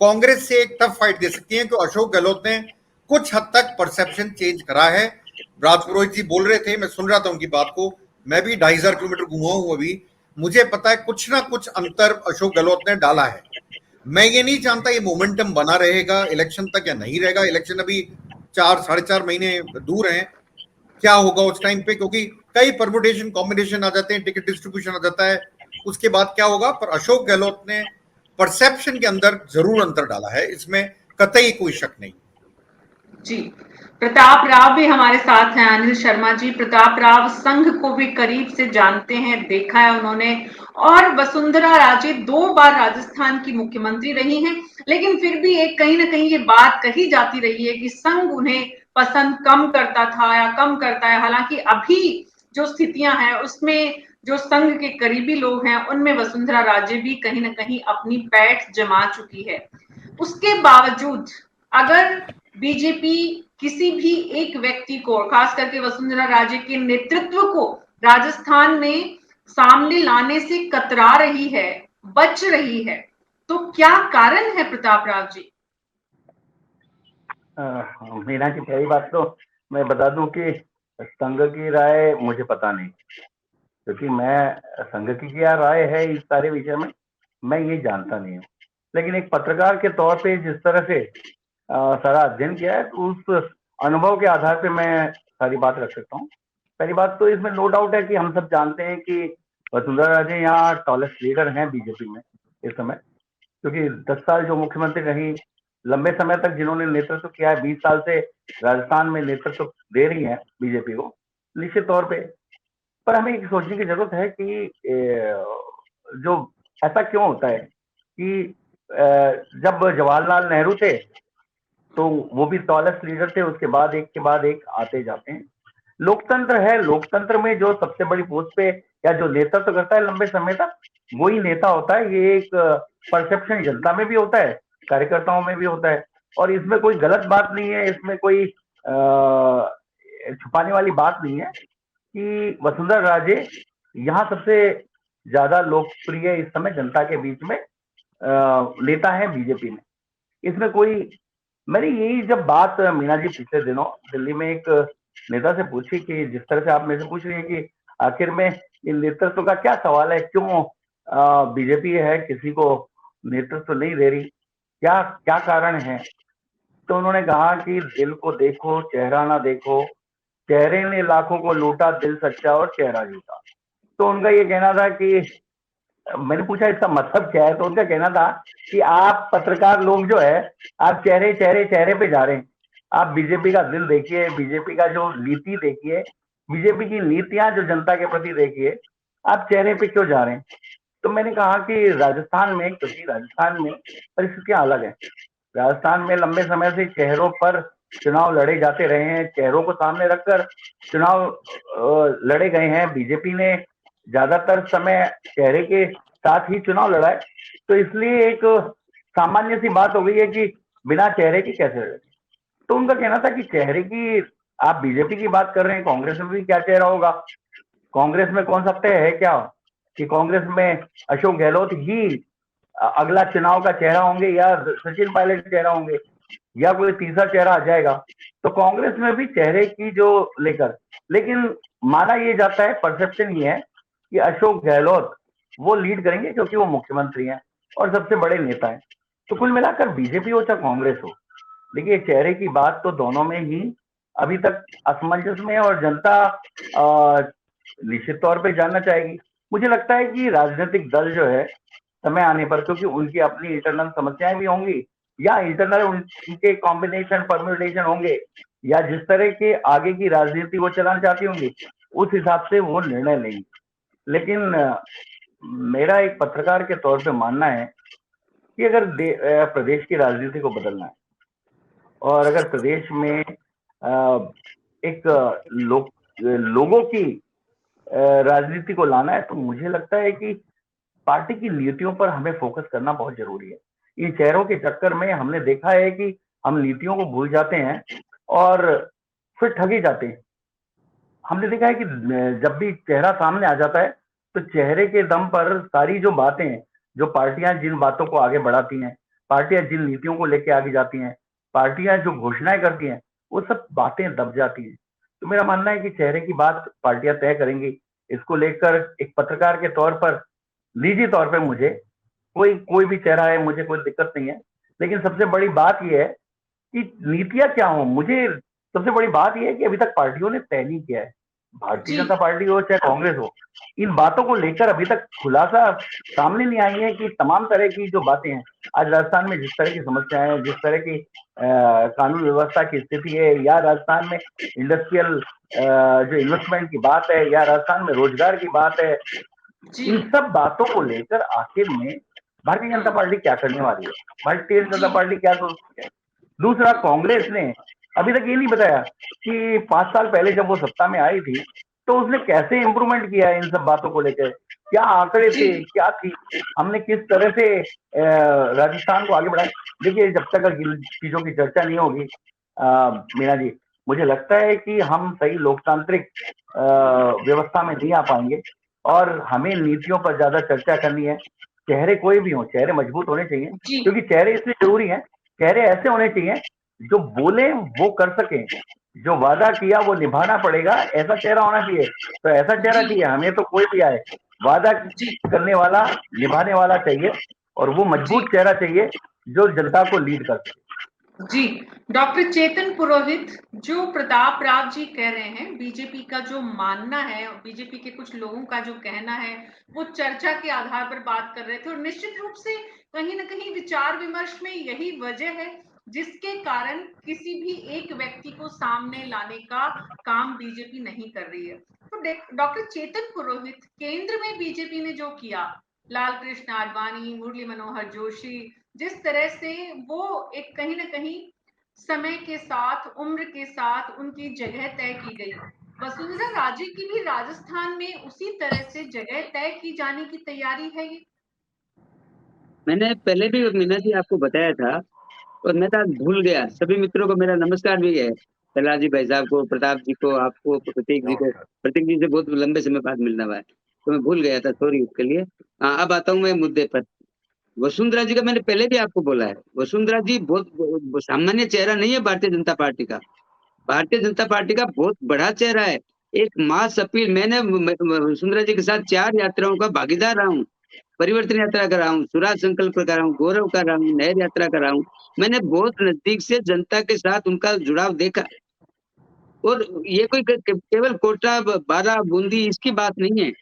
कांग्रेस से एक टफ फाइट दे सकती है। तो अशोक गहलोत ने कुछ हद तक परसेप्शन चेंज करा है। राजपुरोहित जी बोल रहे थे, मैं सुन रहा था उनकी बात को, मैं भी 2,500 किलोमीटर घुमा हूं अभी, मुझे पता है कुछ ना कुछ अंतर अशोक गहलोत ने डाला है। मैं ये नहीं जानता ये मोमेंटम बना रहेगा इलेक्शन तक या नहीं रहेगा। इलेक्शन अभी 4 साढ़े 4 महीने दूर हैं, क्या होगा उस टाइम पे, क्योंकि कई परमुटेशन कॉम्बिनेशन आ जाते हैं, टिकट डिस्ट्रीब्यूशन आ जाता है, उसके बाद क्या होगा। पर अशोक गहलोत ने परसेप्शन के अंदर जरूर अंतर डाला है, इसमें कतई कोई शक नहीं। जी, प्रताप राव भी हमारे साथ हैं, अनिल शर्मा जी। प्रताप राव संघ को भी करीब से जानते हैं, देखा है उन्होंने, और वसुंधरा राजे 2 बार राजस्थान की मुख्यमंत्री रही हैं, लेकिन फिर भी एक कहीं ना कहीं ये बात कही जाती रही है कि संघ उन्हें पसंद कम करता था या कम करता है। हालांकि अभी जो स्थितियां हैं उसमें जो संघ के करीबी लोग हैं उनमें वसुंधरा राजे भी कहीं ना कहीं अपनी पैठ जमा चुकी है। उसके बावजूद अगर बीजेपी किसी भी एक व्यक्ति को, खास करके वसुंधरा राजे के नेतृत्व को राजस्थान में सामने लाने से कतरा रही है, बच रही है, तो क्या कारण है प्रताप राव जी? मीना जी, पहली बात तो मैं बता दूं कि संघ की राय मुझे पता नहीं, क्योंकि मैं संघ की क्या राय है इस सारे विषय में मैं ये जानता नहीं हूँ। लेकिन एक पत्रकार के तौर पे जिस तरह से सारा अध्ययन किया है, तो उस अनुभव के आधार पे मैं सारी बात रख सकता हूँ। पहली बात तो इसमें नो डाउट है कि हम सब जानते हैं कि वसुंधरा राजे यहाँ टॉलेस्ट लीडर हैं बीजेपी में इस समय, क्योंकि 10 साल जो मुख्यमंत्री रही, लंबे समय तक जिन्होंने नेतृत्व किया है, 20 साल से राजस्थान में नेतृत्व दे रही है बीजेपी को, निश्चित तौर पे। पर हमें एक सोचने की जरूरत है कि जो ऐसा क्यों होता है कि जब जवाहरलाल नेहरू थे तो वो भी टॉलेस्ट लीडर थे, उसके बाद एक के बाद एक आते जाते हैं। लोकतंत्र है, लोकतंत्र में जो सबसे बड़ी पोस्ट पे या जो नेतृत्व करता है लंबे समय तक, वही नेता होता है। ये एक परसेप्शन जनता में भी होता है, कार्यकर्ताओं में भी होता है, और इसमें कोई गलत बात नहीं है, इसमें कोई छुपाने वाली बात नहीं है कि वसुंधरा राजे यहाँ सबसे ज्यादा लोकप्रिय इस समय जनता के बीच में नेता है बीजेपी में। इसमें कोई, मैंने यही जब बात मीना जी पिछले दिनों दिल्ली में एक नेता से पूछी कि जिस तरह से आप मेरे से पूछ रही है कि आखिर में इन नेतृत्व का क्या सवाल है, क्यों बीजेपी है किसी को नेतृत्व नहीं दे रही, क्या क्या कारण है। तो उन्होंने कहा कि दिल को देखो चेहरा ना देखो, चेहरे ने लाखों को लूटा, दिल सच्चा और चेहरा झूठा। तो उनका ये कहना था कि, मैंने पूछा इसका मतलब क्या है, तो उनका कहना था कि आप पत्रकार लोग जो है, आप चेहरे चेहरे चेहरे पे जा रहे हैं, आप बीजेपी का दिल देखिए, बीजेपी का जो नीति देखिए, बीजेपी की नीतियां जो जनता के प्रति देखिए, आप चेहरे पे क्यों जा रहे हैं। तो मैंने कहा कि राजस्थान में, क्योंकि राजस्थान में परिस्थितियां अलग है, राजस्थान में लंबे समय से चेहरों पर चुनाव लड़े जाते रहे हैं, चेहरों को सामने रखकर चुनाव लड़े गए हैं। बीजेपी ने ज्यादातर समय चेहरे के साथ ही चुनाव लड़ा है, तो इसलिए एक सामान्य सी बात हो गई है कि बिना चेहरे के कैसे लड़े। तो उनका कहना था कि चेहरे की, आप बीजेपी की बात कर रहे हैं, कांग्रेस में भी क्या चेहरा होगा, कांग्रेस में कौन सा तय है क्या कि कांग्रेस में अशोक गहलोत ही अगला चुनाव का चेहरा होंगे या सचिन पायलट चेहरा होंगे या कोई तीसरा चेहरा आ जाएगा। तो कांग्रेस में भी चेहरे की जो लेकर, लेकिन माना ये जाता है, परसेप्शन ये है कि अशोक गहलोत वो लीड करेंगे क्योंकि वो मुख्यमंत्री हैं और सबसे बड़े नेता हैं। तो कुल मिलाकर बीजेपी हो चाहे कांग्रेस हो, देखिए चेहरे की बात तो दोनों में ही अभी तक असमंजस में है और जनता निश्चित तौर पे जानना चाहेगी। मुझे लगता है कि राजनीतिक दल जो है समय आने पर, क्योंकि उनकी अपनी इंटरनल समस्याएं भी होंगी या इंटरनल उनके कॉम्बिनेशन परम्यूटेशन होंगे, या जिस तरह के आगे की राजनीति वो चलाना चाहती होंगी, उस हिसाब से वो निर्णय लेंगे। लेकिन मेरा एक पत्रकार के तौर पे मानना है कि अगर प्रदेश की राजनीति को बदलना है और अगर प्रदेश में एक लोगों की राजनीति को लाना है, तो मुझे लगता है कि पार्टी की नीतियों पर हमें फोकस करना बहुत जरूरी है। इन चेहरों के चक्कर में हमने देखा है कि हम नीतियों को भूल जाते हैं और फिर ठगी जाते हैं। हमने देखा है कि जब भी चेहरा सामने आ जाता है तो चेहरे के दम पर सारी जो बातें हैं, जो पार्टियां जिन बातों को आगे बढ़ाती हैं, पार्टियां जिन नीतियों को लेकर आगे जाती हैं, पार्टियां जो घोषणाएं करती हैं, वो सब बातें दब जाती हैं। तो मेरा मानना है कि चेहरे की बात पार्टियां तय करेंगी। इसको लेकर एक पत्रकार के तौर पर, निजी तौर पर मुझे कोई भी चेहरा है, मुझे कोई दिक्कत नहीं है। लेकिन सबसे बड़ी बात यह है कि नीतियां क्या हो, मुझे सबसे बड़ी बात यह है कि अभी तक पार्टियों ने तय नहीं किया है भारतीय जनता पार्टी हो चाहे कांग्रेस हो, इन बातों को लेकर अभी तक खुलासा सामने नहीं आई है कि तमाम तरह की जो बातें हैं, आज राजस्थान में जिस तरह की समस्याएं हैं, जिस तरह की कानून व्यवस्था की स्थिति है, या राजस्थान में इंडस्ट्रियल जो इन्वेस्टमेंट की बात है, या राजस्थान में रोजगार की बात है, इन सब बातों को लेकर आखिर में भारतीय जनता पार्टी क्या करने वाली है, भारतीय जनता पार्टी क्या सोचती है। दूसरा, कांग्रेस ने अभी तक ये नहीं बताया कि 5 साल पहले जब वो सत्ता में आई थी तो उसने कैसे इंप्रूवमेंट किया है इन सब बातों को लेकर, क्या आंकड़े थे, क्या थी, हमने किस तरह से राजस्थान को आगे बढ़ाया। देखिए, जब तक चीजों की चर्चा नहीं होगी मीना जी, मुझे लगता है कि हम सही लोकतांत्रिक व्यवस्था में नहीं आ पाएंगे, और हमें नीतियों पर ज्यादा चर्चा करनी है। चेहरे कोई भी हो, चेहरे मजबूत होने चाहिए, क्योंकि चेहरे इसलिए जरूरी हैं, चेहरे ऐसे होने चाहिए जो बोले वो कर सके, जो वादा किया वो निभाना पड़ेगा, ऐसा चेहरा होना चाहिए। तो ऐसा चेहरा चाहिए हमें, तो कोई भी आए, वादा करने वाला, निभाने वाला चाहिए, और वो मजबूत चेहरा चाहिए जो जनता को लीड कर सके। जी, डॉक्टर चेतन पुरोहित, जो प्रताप राव जी कह रहे हैं, बीजेपी का जो मानना है, बीजेपी के कुछ लोगों का जो कहना है, वो चर्चा के आधार पर बात कर रहे थे, और निश्चित रूप से कहीं ना कहीं विचार विमर्श में यही वजह है जिसके कारण किसी भी एक व्यक्ति को सामने लाने का काम बीजेपी नहीं कर रही है। तो डॉक्टर चेतन पुरोहित, केंद्र में बीजेपी ने जो किया, लाल कृष्ण आडवाणी, मुरली मनोहर जोशी, जिस तरह से वो एक कहीं ना कहीं समय के साथ, उम्र के साथ उनकी जगह तय की गई, वसुंधरा राजे की भी राजस्थान में उसी तरह से जगह तय की जाने की तैयारी है ये? मैंने पहले भी मीना जी आपको बताया था, और मैं तो भूल गया। सभी मित्रों को मेरा नमस्कार भी है, प्रहलाद जी भाई साहब को, प्रताप जी को, आपको, प्रतीक जी को। प्रतीक जी से बहुत लंबे समय बाद मिलना हुआ है, तो मैं भूल गया था, सॉरी उसके लिए। अब आता हूँ मैं मुद्दे पर। वसुंधरा जी का मैंने पहले भी आपको बोला है, वसुंधरा जी बहुत सामान्य चेहरा नहीं है भारतीय जनता पार्टी का। भारतीय जनता पार्टी का बहुत बड़ा चेहरा है, एक मास अपील। मैंने वसुंधरा जी के साथ 4 यात्राओं का भागीदार रहा हूँ। परिवर्तन यात्रा कर रहा हूँ, स्वराज संकल्प कर रहा हूँ, गौरव कर रहा हूँ, नहर यात्रा कर रहा हूँ। मैंने बहुत नजदीक से जनता के साथ उनका जुड़ाव देखा। और ये कोई केवल कोटा, बारा, बूंदी इसकी बात नहीं है।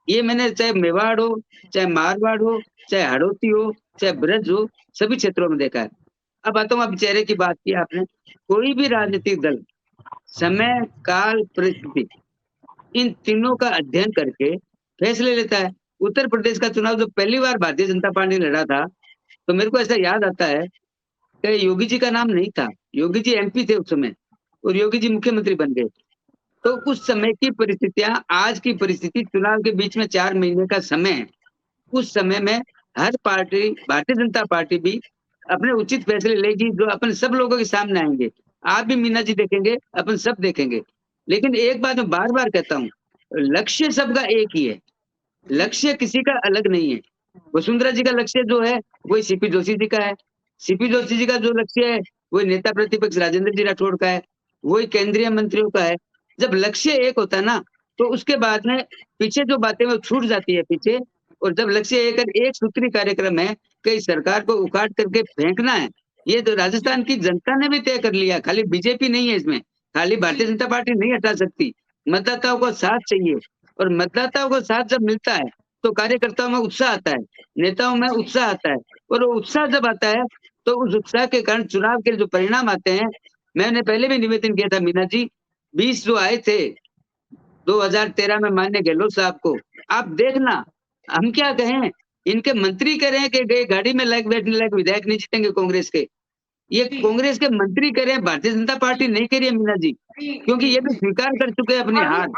ये मैंने चाहे मेवाड़ हो, चाहे मारवाड़ हो, चाहे हड़ौती हो, चाहे ब्रज हो, सभी क्षेत्रों में देखा है। अब आता हूँ, अब चेहरे की बात की आपने। कोई भी राजनीतिक दल समय, काल, परिस्थिति, इन तीनों का अध्ययन करके फैसले लेता है। उत्तर प्रदेश का चुनाव जो पहली बार भारतीय जनता पार्टी ने लड़ा था, तो मेरे को ऐसा याद आता है कि योगी जी का नाम नहीं था। योगी जी एमपी थे उस समय, और योगी जी मुख्यमंत्री बन गए। तो उस समय की परिस्थितियां, आज की परिस्थिति, चुनाव के बीच में 4 महीने का समय है। उस समय में हर पार्टी, भारतीय जनता पार्टी भी अपने उचित फैसले लेगी, जो अपन सब लोगों के सामने आएंगे। आप भी मीना जी देखेंगे, अपन सब देखेंगे। लेकिन एक बात मैं बार बार कहता हूँ, लक्ष्य सबका एक ही है, लक्ष्य किसी का अलग नहीं है। वसुंधरा जी का लक्ष्य जो है वही सीपी जोशी जी का है, सीपी जोशी जी का जो लक्ष्य है वही नेता प्रतिपक्ष राजेंद्र जी राठौड़ का है, वही केंद्रीय मंत्रियों का है। जब लक्ष्य एक होता है ना, तो उसके बाद में पीछे जो बातें वो छूट जाती है पीछे। और जब लक्ष्य एक सूत्री कार्यक्रम है कि सरकार को उखाड़ करके फेंकना है, ये तो राजस्थान की जनता ने भी तय कर लिया। खाली बीजेपी नहीं है इसमें, खाली भारतीय जनता पार्टी नहीं हटा सकती। मतदाताओं को साथ चाहिए, और मतदाताओं को साथ जब मिलता है तो कार्यकर्ताओं में उत्साह आता है, नेताओं में उत्साह आता है। और वो उत्साह जब आता है तो उस उत्साह के कारण चुनाव के जो परिणाम आते हैं, मैंने पहले भी निवेदन किया था मीना जी, 20 जो आए थे 2013 में माननीय गहलोत साहब को, आप देखना, हम क्या कहें, इनके मंत्री कह रहे हैं कि गए गाड़ी में लायक बैठने लायक विधायक नहीं जीतेंगे कांग्रेस के। ये कांग्रेस के मंत्री कह रहे हैं, भारतीय जनता पार्टी नहीं कह रही है मीना जी, क्योंकि ये भी स्वीकार कर चुके हैं अपनी हार।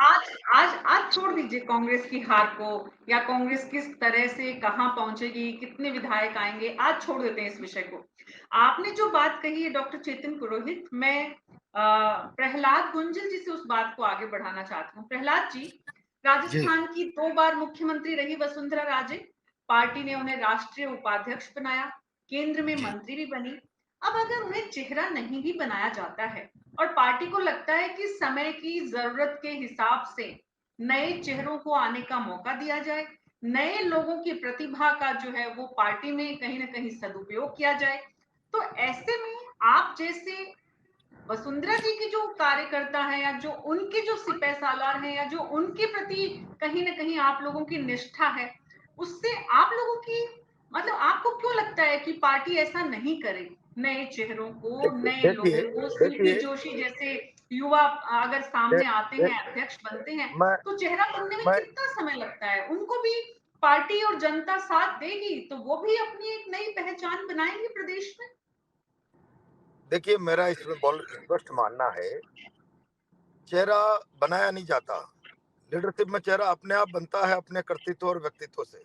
आज छोड़ दीजिए कांग्रेस की हार को, या कांग्रेस किस तरह से कहां पहुंचेगी, कितने विधायक आएंगे, आज छोड़ देते हैं इस विषय को। आपने जो बात कही है डॉक्टर चेतन पुरोहित, मैं प्रहलाद गुंजल जी से उस बात को आगे बढ़ाना चाहती हूँ। प्रहलाद जी, राजस्थान की 2 बार मुख्यमंत्री रही वसुंधरा राजे, पार्टी ने उन्हें राष्ट्रीय उपाध्यक्ष बनाया, केंद्र में मंत्री भी बनी। अब अगर उन्हें चेहरा नहीं भी बनाया जाता है और पार्टी को लगता है कि समय की जरूरत के हिसाब से नए चेहरों को आने का मौका दिया जाए, नए लोगों की प्रतिभा का जो है वो पार्टी में कहीं ना कहीं सदुपयोग किया जाए, तो ऐसे में आप जैसे वसुंधरा जी की जो कार्यकर्ता है या जो उनके जो सिपह सालार हैं या जो उनके प्रति कहीं ना कहीं आप लोगों की निष्ठा है, उससे आप लोगों की मतलब आपको क्यों लगता है कि पार्टी ऐसा नहीं करे? नए चेहरों को, नए देखिए लोगों को, सीपी देखिए जोशी जैसे युवा अगर सामने आते हैं, अध्यक्ष बनते हैं, मैं तो चेहरा बनने में मैं कितना समय लगता है? उनको भी पार्टी और जनता साथ देगी तो वो भी अपनी एक नई पहचान बनाएंगे प्रदेश में। देखिए, मेरा इसमें बहुत स्पष्ट मानना है, चेहरा बनाया नहीं जाता। लीडरशिप में चेहरा अपने आप बनता है, अपने कर्तृत्व और व्यक्तित्व से।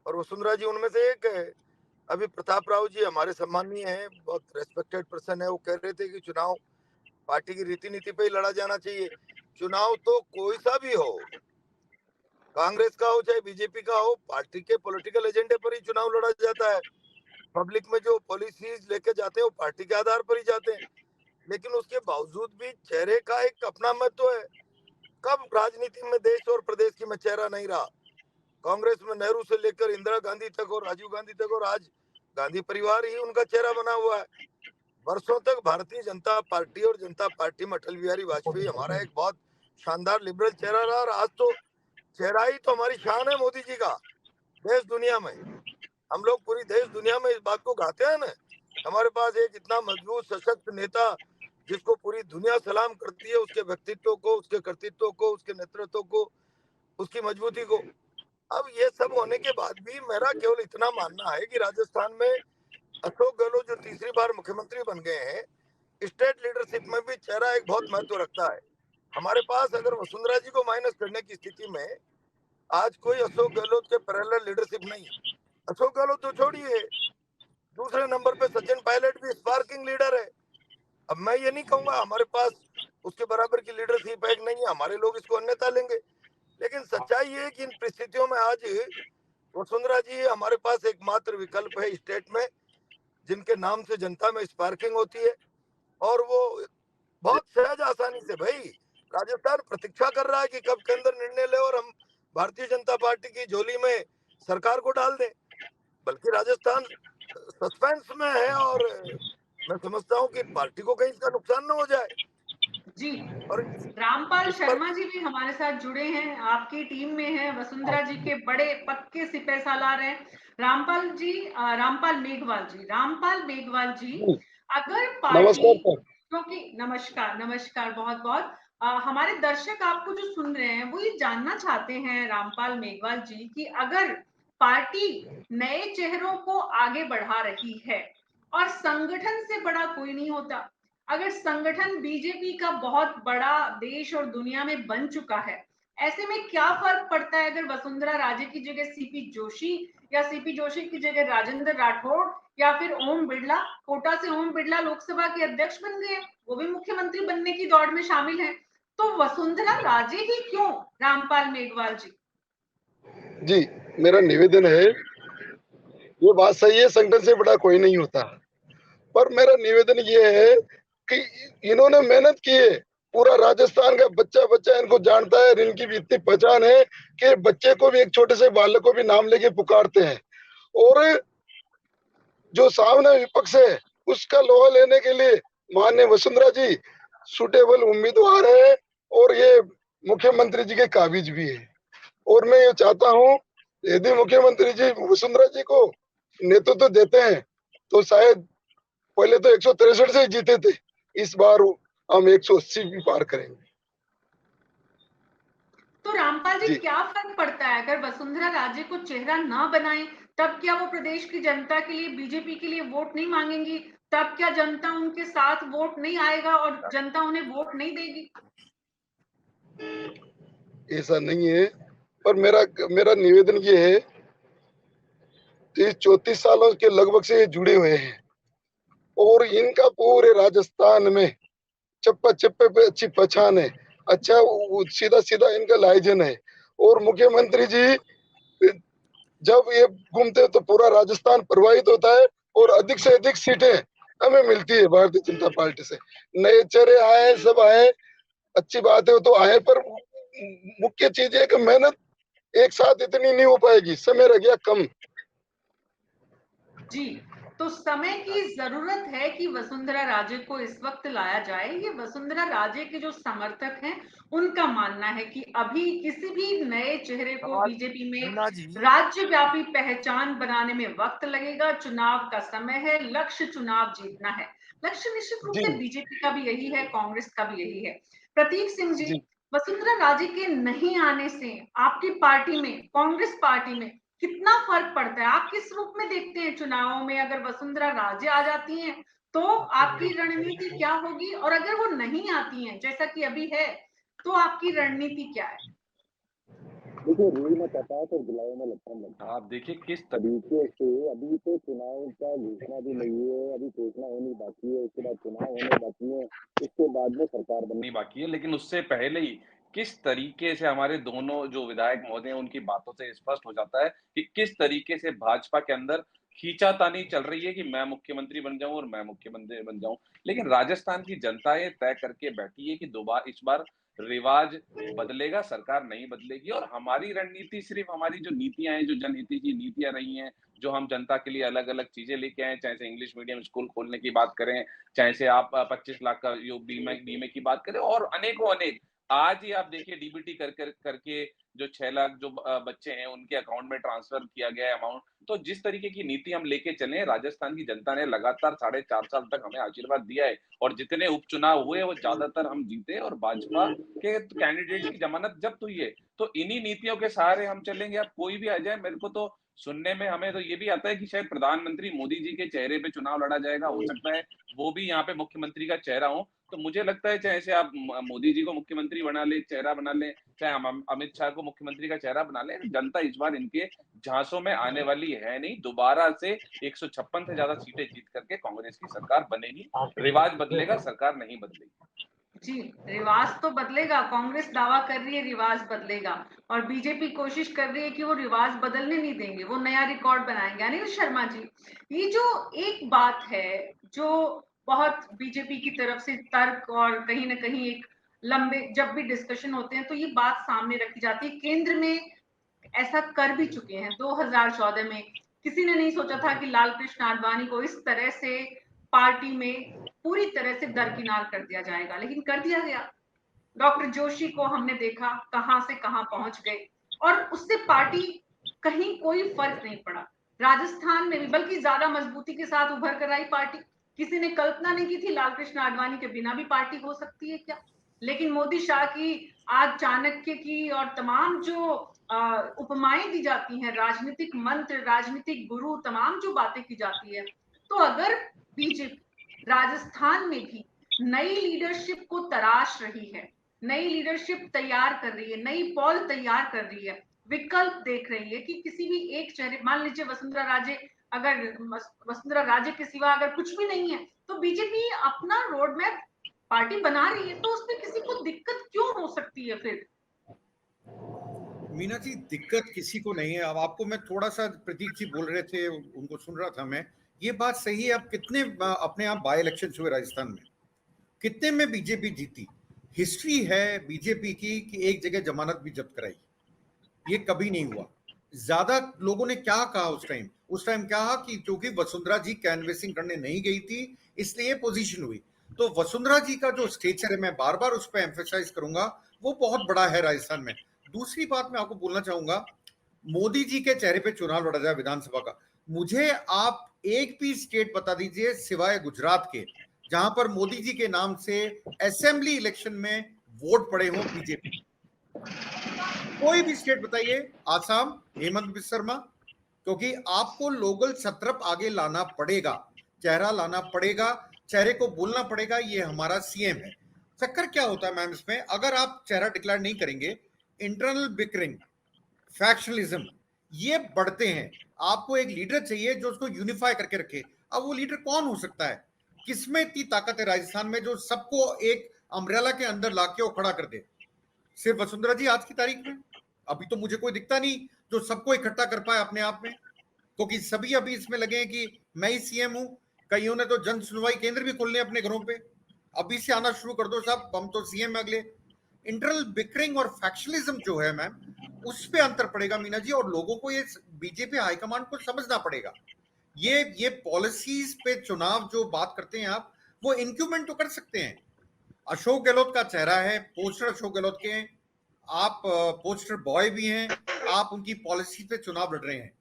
और वसुंधरा जी उनमें से एक है। अभी प्रताप राव जी हमारे सम्मानीय हैं, बहुत रेस्पेक्टेड पर्सन है, वो कह रहे थे कि चुनाव पार्टी की रीति नीति पे ही लड़ा जाना चाहिए। चुनाव तो कोई सा भी हो, कांग्रेस का हो चाहे बीजेपी का हो, पार्टी के पॉलिटिकल एजेंडे पर ही चुनाव लड़ा जाता है। पब्लिक में जो पॉलिसीज लेके जाते हैं वो पार्टी के आधार पर ही जाते हैं। लेकिन उसके बावजूद भी चेहरे का एक अपना महत्व है। कब राजनीति में देश और प्रदेश की में चेहरा नहीं रहा? कांग्रेस में नेहरू से लेकर इंदिरा गांधी तक और राजीव गांधी तक, और आज गांधी परिवार ही उनका चेहरा बना हुआ है। वर्षों तक भारतीय जनता पार्टी और जनता पार्टी में अटल बिहारी वाजपेयी हमारा एक बहुत शानदार लिबरल चेहरा रहा, और आज तो चेहरा ही तो हमारी शान है मोदी जी का देश दुनिया में। हम लोग पूरी देश दुनिया में इस बात को गाते हैं ना, हमारे पास एक इतना मजबूत सशक्त नेता जिसको पूरी दुनिया सलाम करती है, उसके व्यक्तित्व को, उसके कर्तृत्व को, उसके नेतृत्व को, उसकी मजबूती को। अब ये सब होने के बाद भी मेरा केवल इतना मानना है कि राजस्थान में अशोक गहलोत जो तीसरी बार मुख्यमंत्री बन गए हैं, स्टेट लीडरशिप में भी चेहरा एक बहुत महत्व रखता है। हमारे पास अगर वसुंधरा जी को माइनस करने की स्थिति में आज कोई अशोक गहलोत के पैरेलल लीडरशिप नहीं। अशोक गहलोत तो छोड़िए, दूसरे नंबर पे सचिन पायलट भी स्पार्किंग लीडर है। अब मैं ये नहीं कहूंगा हमारे पास उसके बराबर की लीडरशिप एक नहीं है, हमारे लोग इसको अन्यथा लेंगे। लेकिन सच्चाई ये है कि इन परिस्थितियों में आज वसुंधरा जी हमारे पास एकमात्र विकल्प है स्टेट में, जिनके नाम से जनता में स्पार्किंग होती है। और वो बहुत सहज आसानी से, भाई राजस्थान प्रतीक्षा कर रहा है कि कब के अंदर निर्णय ले और हम भारतीय जनता पार्टी की झोली में सरकार को डाल दें। बल्कि राजस्थान सस्पेंस में है, और मैं समझता हूँ कि पार्टी को कहीं इसका नुकसान न हो जाए। जी, और रामपाल इस पर शर्मा जी भी हमारे साथ जुड़े हैं, आपकी टीम में हैं, वसुंधरा जी के बड़े पक्के सिपह सालार हैं। रामपाल जी, रामपाल मेघवाल जी, अगर पार्टी, नमस्कार सर। क्योंकि नमस्कार, नमस्कार बहुत-बहुत। हमारे दर्शक आपको जो सुन रहे हैं, वो ये जानना चाहते हैं रामपाल मेघवाल जी कि अगर पार्टी नए चेहरों को आगे बढ़ा रही है और संगठन से बड़ा कोई नहीं होता, अगर संगठन बीजेपी का बहुत बड़ा देश और दुनिया में बन चुका है, ऐसे में क्या फर्क पड़ता है अगर वसुंधरा राजे की जगह सीपी जोशी या सीपी जोशी की जगह राजेंद्र राठौड़ या फिर ओम बिड़ला, कोटा से ओम बिड़ला लोकसभा के अध्यक्ष बन गए, वो भी मुख्यमंत्री बनने की दौड़ में शामिल है, तो वसुंधरा राजे ही क्यों? रामपाल मेघवाल जी। जी, मेरा निवेदन है, ये बात सही है, संगठन से बड़ा कोई नहीं होता, पर मेरा निवेदन ये है कि इन्होंने मेहनत की है। पूरा राजस्थान का बच्चा बच्चा इनको जानता है, इनकी भी इतनी पहचान है कि बच्चे को भी, एक छोटे से बालक को भी नाम लेके पुकारते हैं। और जो सामने विपक्ष है उसका लोहा लेने के लिए माननीय वसुंधरा जी सुटेबल उम्मीदवार है, और ये मुख्यमंत्री जी के काबिज भी है। और मैं ये चाहता हूँ, यदि मुख्यमंत्री जी वसुंधरा जी को नेतृत्व देते हैं तो शायद, पहले तो 163 से ही जीते थे, इस बार हम 180 भी पार करेंगे। तो रामपाल जी, जी, क्या फर्क पड़ता है अगर वसुंधरा राजे को चेहरा ना बनाए, तब क्या वो प्रदेश की जनता के लिए, बीजेपी के लिए वोट नहीं मांगेंगी? तब क्या जनता उनके साथ वोट नहीं आएगा और जनता उन्हें वोट नहीं देगी? ऐसा नहीं है, पर मेरा मेरा निवेदन ये है, 30-34 सालों के लगभग से ये जुड़े हुए हैं, और इनका पूरे राजस्थान में चप्पा चप्पे पे अच्छी पहचान है, अच्छा सीधा सीधा इनका लाइजन है। और मुख्यमंत्री जी जब ये घूमते तो पूरा राजस्थान प्रभावित होता है, और अधिक से अधिक सीटें हमें मिलती है भारतीय जनता पार्टी से। नए चेहरे आए, सब आए, अच्छी बात है, वो तो आए, पर मुख्य चीज है कि मेहनत एक साथ इतनी नहीं हो पाएगी, समय रह गया कम। जी, तो समय की जरूरत है कि वसुंधरा राजे को इस वक्त लाया जाए। ये वसुंधरा राजे के जो समर्थक हैं उनका मानना है कि अभी किसी भी नए चेहरे को बीजेपी में मीना जी, राज्यव्यापी पहचान बनाने में वक्त लगेगा। चुनाव का समय है, लक्ष्य चुनाव जीतना है। लक्ष्य निश्चित रूप से जी बीजेपी का भी यही है, कांग्रेस का भी यही है। प्रतीक सिंह जी, जी वसुंधरा राजे के नहीं आने से आपकी पार्टी में, कांग्रेस पार्टी में कितना फर्क पड़ता है? आप किस रूप में देखते हैं चुनावों में? अगर वसुंधरा राजे आ जाती हैं तो आपकी रणनीति क्या होगी, और अगर वो नहीं आती हैं जैसा कि अभी है तो आपकी रणनीति क्या है? देखिए, रूल में कहता है तो जुलाई में इलेक्शन लगता है। आप देखिए किस तरीके से अभी तो चुनाव का घोषणा भी नहीं है, अभी घोषणा होनी बाकी है, उसके बाद चुनाव होने बाकी है, उसके बाद में सरकार बननी नहीं बाकी है, लेकिन उससे पहले ही किस तरीके से हमारे दोनों जो विधायक महोदय हैं उनकी बातों से स्पष्ट हो जाता है कि किस तरीके से भाजपा के अंदर खींचातानी चल रही है कि मैं मुख्यमंत्री बन जाऊं और मैं मुख्यमंत्री बन जाऊं। लेकिन राजस्थान की जनता ये तय करके बैठी है कि दोबारा इस बार रिवाज बदलेगा, सरकार नहीं बदलेगी। और हमारी रणनीति सिर्फ हमारी जो नीतियां हैं, जो जनहित की नीतियां रही हैं, जो हम जनता के लिए अलग अलग चीजें लेके आए, चाहे से इंग्लिश मीडियम स्कूल खोलने की बात करें, चाहे से आप 25 लाख का जो बीमे की बात करें, और अनेकों अनेक। आज ही आप देखिए डीबीटी करके जो 6 लाख जो बच्चे हैं उनके अकाउंट में ट्रांसफर किया गया है अमाउंट। तो जिस तरीके की नीति हम लेके चले, राजस्थान की जनता ने लगातार 4.5 साल तक हमें आशीर्वाद दिया है, और जितने उपचुनाव हुए वो ज्यादातर हम जीते, और भाजपा के कैंडिडेट की जमानत जब्त हुई है। तो इन्हीं नीतियों के सहारे हम चलेंगे। अब कोई भी आ जाए, मेरे को तो सुनने में हमें तो ये भी आता है कि शायद प्रधानमंत्री मोदी जी के चेहरे पे चुनाव लड़ा जाएगा, हो सकता है वो भी यहाँ पे मुख्यमंत्री का चेहरा हो। तो मुझे लगता है चाहे से आप मोदी जी को मुख्यमंत्री बना ले, चेहरा बना ले, चाहे हम अमित शाह को मुख्यमंत्री का चेहरा बना ले, जनता इस बार इनके झांसों में आने वाली है नहीं। दोबारा से 156 से ज्यादा सीटें जीत करके कांग्रेस की सरकार बनेगी। रिवाज बदलेगा, सरकार नहीं बदलेगी। जी, रिवाज तो बदलेगा। कांग्रेस दावा कर रही है रिवाज बदलेगा, और बीजेपी कोशिश कर रही है कि वो रिवाज बदलने नहीं देंगे, वो नया रिकॉर्ड बनाएंगे। अनिल शर्मा जी, ये जो एक बात है जो बहुत बीजेपी की तरफ से तर्क और कहीं ना कहीं एक लंबे जब भी डिस्कशन होते हैं तो ये बात सामने रखी जाती है, केंद्र में ऐसा कर भी चुके हैं 2014 में। किसी ने नहीं सोचा था कि लाल कृष्ण आडवाणी को इस तरह से पार्टी में पूरी तरह से दरकिनार कर दिया जाएगा, लेकिन कर दिया गया। डॉक्टर जोशी को हमने देखा कहां से कहां पहुंच गए, और उससे पार्टी कहीं कोई फर्क नहीं पड़ा। राजस्थान में भी बल्कि ज्यादा मजबूती के साथ उभर कर आई पार्टी। किसी ने कल्पना नहीं की थी लाल कृष्ण आडवाणी के बिना भी पार्टी हो सकती है क्या। लेकिन मोदी शाह की, आज चाणक्य की, और तमाम जो उपमाएं दी जाती हैं, राजनीतिक मंत्र, राजनीतिक गुरु, तमाम जो बातें की जाती है, तो अगर बीजेपी राजस्थान में भी नई लीडरशिप को तराश रही है, नई लीडरशिप तैयार कर रही है, नई पॉल तैयार कर रही है, विकल्प देख रही है कि किसी भी एक चेहरे, मान लीजिए वसुंधरा राजे, अगर वसुंधरा राजे के सिवा अगर कुछ भी नहीं है तो बीजेपी अपना रोड मैप पार्टी बना रही है, तो उसमें किसी को दिक्कत क्यों हो सकती है फिर? मीना जी, दिक्कत किसी को नहीं है। अब आपको मैं थोड़ा सा, प्रतीक जी बोल रहे थे, उनको सुन रहा था मैं। ये बात सही है। अब कितने अपने आप बाय इलेक्शन हुए राजस्थान में, कितने में बीजेपी जीती? हिस्ट्री है बीजेपी की कि एक जगह जमानत भी जब्त कराई, ये कभी नहीं हुआ। ज्यादा लोगों ने क्या कहा उस टाइम कहा कि क्योंकि वसुंधरा जी कैनवेसिंग करने नहीं गई थी इसलिए पोजीशन हुई। तो वसुंधरा जी का जो स्टेचर है, मैं बार बार उस पर एम्फेसाइज करूंगा, वो बहुत बड़ा है राजस्थान में। दूसरी बात मैं आपको बोलना चाहूंगा, मोदी जी के चेहरे पे चुनाव लड़ा जाए विधानसभा का, मुझे आप एक भी स्टेट बता दीजिए सिवाय गुजरात के जहां पर मोदी जी के नाम से असेंबली इलेक्शन में वोट पड़े हो बीजेपी। कोई भी स्टेट बताइए, आसाम, हेमंत बिस्वा शर्मा, क्योंकि आपको लोकल सत्रप आगे लाना पड़ेगा, चेहरा लाना पड़ेगा, चेहरे को बोलना पड़ेगा ये हमारा सीएम है। चक्कर क्या होता है मैम इसमें, अगर आप चेहरा डिक्लेयर नहीं करेंगे, इंटरनल बिकरिंग, फैक्शनलिज्म ये बढ़ते हैं। आपको एक लीडर चाहिए जो उसको यूनिफाई करके रखे। अब वो लीडर कौन हो सकता है? किसमें इतनी ताकत है राजस्थान में जो सबको एक अम्ब्रेला के अंदर लाके वो खड़ा कर दे? सिर्फ वसुंधरा जी आज की तारीख में? अभी तो मुझे कोई दिखता नहीं जो सबको इकट्ठा कर पाए अपने आप में, क्योंकि सभी अभी इसमें लगे हैं कि मैं ही सीएम हूं। कईयों ने तो जन सुनवाई केंद्र भी खोलने अपने घरों पे, अभी से आना शुरू कर दो साहब, हम तो सीएम अगले। इंटरनल बिकरिंग और फैक्शनलिज्म जो है मैम, उस पे अंतर पड़ेगा मीना जी, और लोगों को ये बीजेपी हाईकमांड को समझना पड़ेगा ये पॉलिसीज पे चुनाव जो बात करते हैं आप, वो इंक्यूमेंट तो कर सकते हैं। अशोक गहलोत का चेहरा है, पोस्टर अशोक गहलोत के हैं, आप पोस्टर बॉय भी हैं, आप उनकी पॉलिसी पे चुनाव लड़ रहे हैं।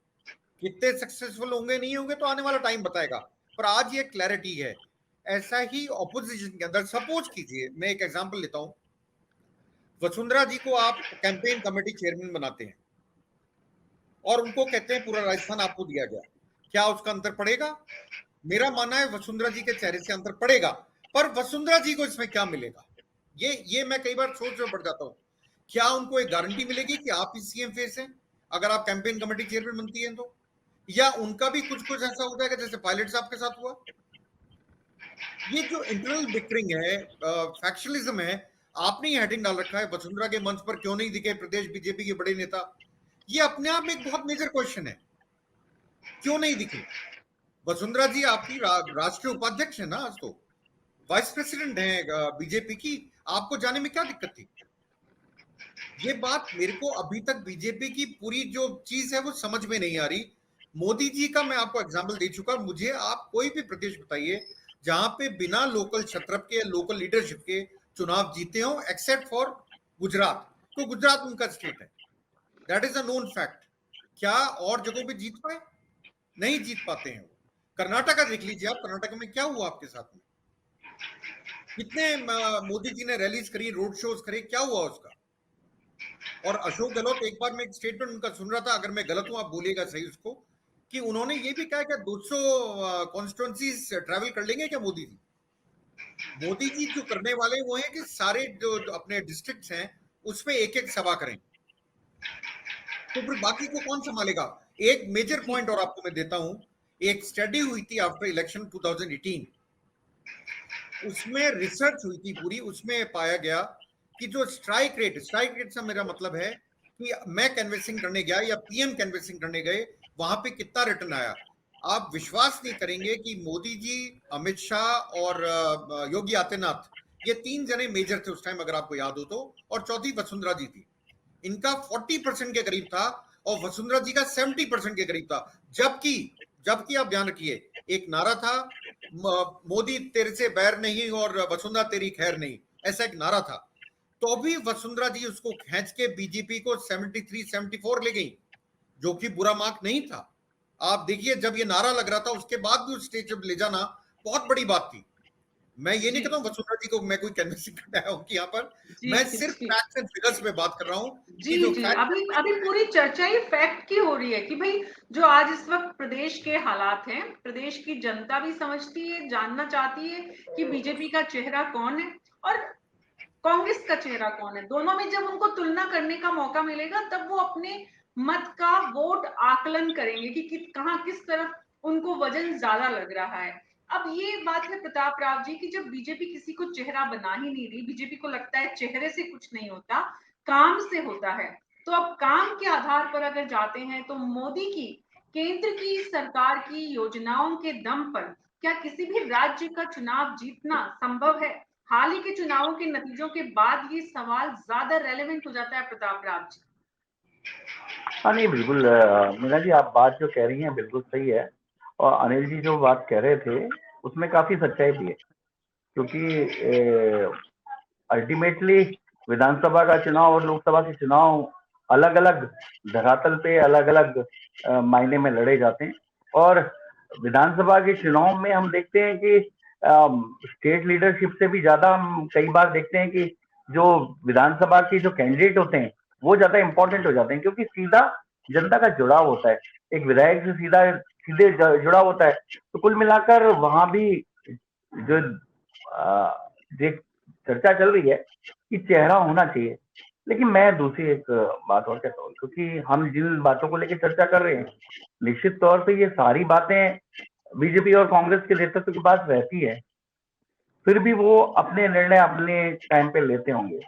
कितने सक्सेसफुल होंगे नहीं होंगे तो आने वाला टाइम बताएगा, पर आज ये क्लैरिटी है। ऐसा ही ऑपोजिशन के अंदर, सपोज कीजिए, मैं एक एग्जांपल लेता हूं, वसुंधरा जी को आप कैंपेन कमेटी चेयरमैन बनाते हैं और उनको कहते हैं पूरा राजस्थान आपको दिया गया, क्या उसका अंतर पड़ेगा? मेरा मानना है वसुंधरा जी के चेहरे से अंतर पड़ेगा, पर वसुंधरा जी को इसमें क्या मिलेगा? ये मैं कई बार सोच में पड़ जाता हूं। क्या उनको एक गारंटी मिलेगी कि आप ही सीएम फेस हैं अगर आप कैंपेन कमेटी चेयरमैन बनती हैं तो? या उनका भी कुछ कुछ ऐसा हो जाएगा जैसे पायलट साहब के साथ हुआ? ये जो इंटरनल बिकरिंग है, फैक्शनलिज्म है, आपने ये हेडिंग डाल रखा है वसुंधरा के मंच पर क्यों नहीं दिखे प्रदेश बीजेपी के बड़े नेता। ये अपने आप में एक बहुत मेजर क्वेश्चन है, क्यों नहीं दिखे? वसुंधरा जी आपकी राष्ट्रीय उपाध्यक्ष है ना, आज तो वाइस प्रेसिडेंट है बीजेपी की, आपको जाने में क्या दिक्कत थी? ये बात मेरे को अभी तक बीजेपी की पूरी जो चीज है वो समझ में नहीं आ रही। मोदी जी का मैं आपको एग्जांपल दे चुका, मुझे आप कोई भी प्रदेश बताइए जहां पे बिना लोकल छत्रप के, लोकल लीडरशिप के चुनाव जीते हो, एक्सेप्ट फॉर गुजरात। तो गुजरात उनका स्टेट है, that is a known fact. क्या और जगहों पे जीत पाए? नहीं जीत पाते हैं। कर्नाटका देख लीजिए आप, कर्नाटक में क्या हुआ आपके साथ में? कितने मोदी जी ने रैलीज करी, रोड शोज करे, क्या हुआ उसका? और अशोक गहलोत, एक बार मैं एक स्टेटमेंट उनका सुन रहा था, अगर मैं गलत हूं आप बोलिएगा सही उसको, कि उन्होंने ये भी कहा कि 200 कॉन्स्टिट्यूंसीज ट्रैवल कर लेंगे क्या मोदी जी? मोदी जी जो करने वाले वो है कि सारे जो अपने डिस्ट्रिक्ट्स हैं उसमें एक एक सभा करें, तो फिर बाकी को कौन संभालेगा? एक मेजर पॉइंट और आपको मैं देता हूं, एक स्टडी हुई थी आफ्टर इलेक्शन 2018, उसमें रिसर्च हुई थी पूरी, उसमें पाया गया कि जो स्ट्राइक रेट से मेरा मतलब है कि मैं कैनवेसिंग करने गया या पीएम कैनवेसिंग करने गए, वहां पे कितना रिटर्न आया। आप विश्वास नहीं करेंगे कि मोदी जी, अमित शाह और योगी आदित्यनाथ, ये 3 जने मेजर थे उस टाइम अगर आपको याद हो तो, और चौथी वसुंधरा जी थी। इनका 40% के करीब था और वसुंधरा जी का 70% के करीब था। जबकि आप ध्यान रखिए, एक नारा था, मोदी तेरे से बैर नहीं और वसुंधरा तेरी खैर नहीं, ऐसा एक नारा था। तो भी वसुंधरा जी उसको खींच के बीजेपी को 73-74 ले गई, जो कि बुरा मार्क नहीं था। आप देखिए, जब ये नारा लग रहा था उसके बाद भी उस स्टेज पे ले जाना बहुत बड़ी बात थी। मैं ये नहीं कहता हूं वसुंधरा जी को मैं कोई कैनवसिंग करना है यहाँ पर, मैं सिर्फ फैक्ट्स एंड फिगर्स पे बात कर रहा हूँ। जी जी, अभी पूरी चर्चा ही फैक्ट की हो रही है कि भाई जो आज इस वक्त प्रदेश के हालात हैं, प्रदेश की जनता भी समझती है, जानना चाहती है कि बीजेपी का चेहरा कौन है और कांग्रेस का चेहरा कौन है। दोनों में जब उनको तुलना करने का मौका मिलेगा तब वो अपने मत का वोट आकलन करेंगे कि कहां किस तरफ उनको वजन ज्यादा लग रहा है। अब ये बात है प्रताप राव जी की जब बीजेपी किसी को चेहरा बना ही नहीं रही, बीजेपी को लगता है चेहरे से कुछ नहीं होता, काम से होता है, तो अब काम के आधार पर अगर जाते हैं तो मोदी की केंद्र की सरकार की योजनाओं के दम पर क्या किसी भी राज्य का चुनाव जीतना संभव है? हाल ही के चुनावों के नतीजों के बाद ये सवाल ज्यादा रेलेवेंट हो जाता है प्रताप राव जी। हाँ नहीं, बिल्कुल मीना जी, आप बात जो कह रही हैं बिल्कुल सही है, और अनिल जी जो बात कह रहे थे उसमें काफी सच्चाई भी है, क्योंकि अल्टीमेटली विधानसभा का चुनाव और लोकसभा के चुनाव अलग अलग धरातल पे अलग अलग मायने में लड़े जाते हैं। और विधानसभा के चुनाव में हम देखते हैं कि स्टेट लीडरशिप से भी ज्यादा हम कई बार देखते हैं कि जो विधानसभा के जो कैंडिडेट होते हैं वो ज्यादा इंपॉर्टेंट हो जाते हैं, क्योंकि सीधा जनता का जुड़ाव होता है, एक विधायक से सीधे जुड़ा होता है। तो कुल मिलाकर वहां भी जो चर्चा चल रही है कि चेहरा होना चाहिए, लेकिन मैं दूसरी एक बात और कहता हूँ, क्योंकि हम जिन बातों को लेकर चर्चा कर रहे हैं निश्चित तौर पे ये सारी बातें बीजेपी और कांग्रेस के नेतृत्व के पास रहती है, फिर भी वो अपने निर्णय अपने टाइम पे लेते होंगे।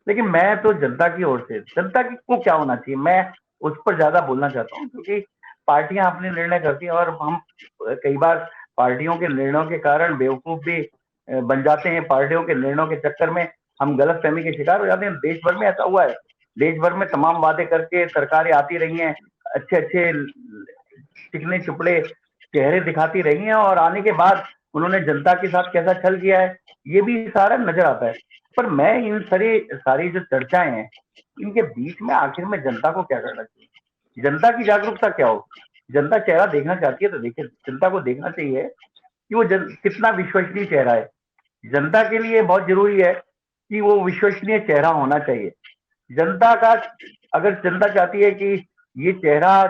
लेकिन मैं तो जनता की ओर से, जनता को क्या होना चाहिए, मैं उस पर ज्यादा बोलना चाहता हूँ, क्योंकि पार्टियां अपने निर्णय करती हैं और हम कई बार पार्टियों के निर्णयों के कारण बेवकूफ भी बन जाते हैं। पार्टियों के निर्णयों के चक्कर में हम गलतफहमी के शिकार हो जाते हैं। देश भर में ऐसा हुआ है, देश भर में तमाम वादे करके सरकारें आती रही हैं, अच्छे अच्छे चिकने चुपड़े चेहरे दिखाती रही हैं और आने के बाद उन्होंने जनता के साथ कैसा छल किया है ये भी सारा नजर आता है। पर मैं इन सारी जो चर्चाएं हैं इनके बीच में आखिर में जनता को क्या करना चाहिए, जनता की जागरूकता क्या हो। जनता चेहरा देखना चाहती है तो देखिए, जनता को देखना चाहिए कि वो कितना विश्वसनीय चेहरा है। जनता के लिए बहुत जरूरी है कि वो विश्वसनीय चेहरा होना चाहिए। जनता का अगर जनता चाहती है कि ये चेहरा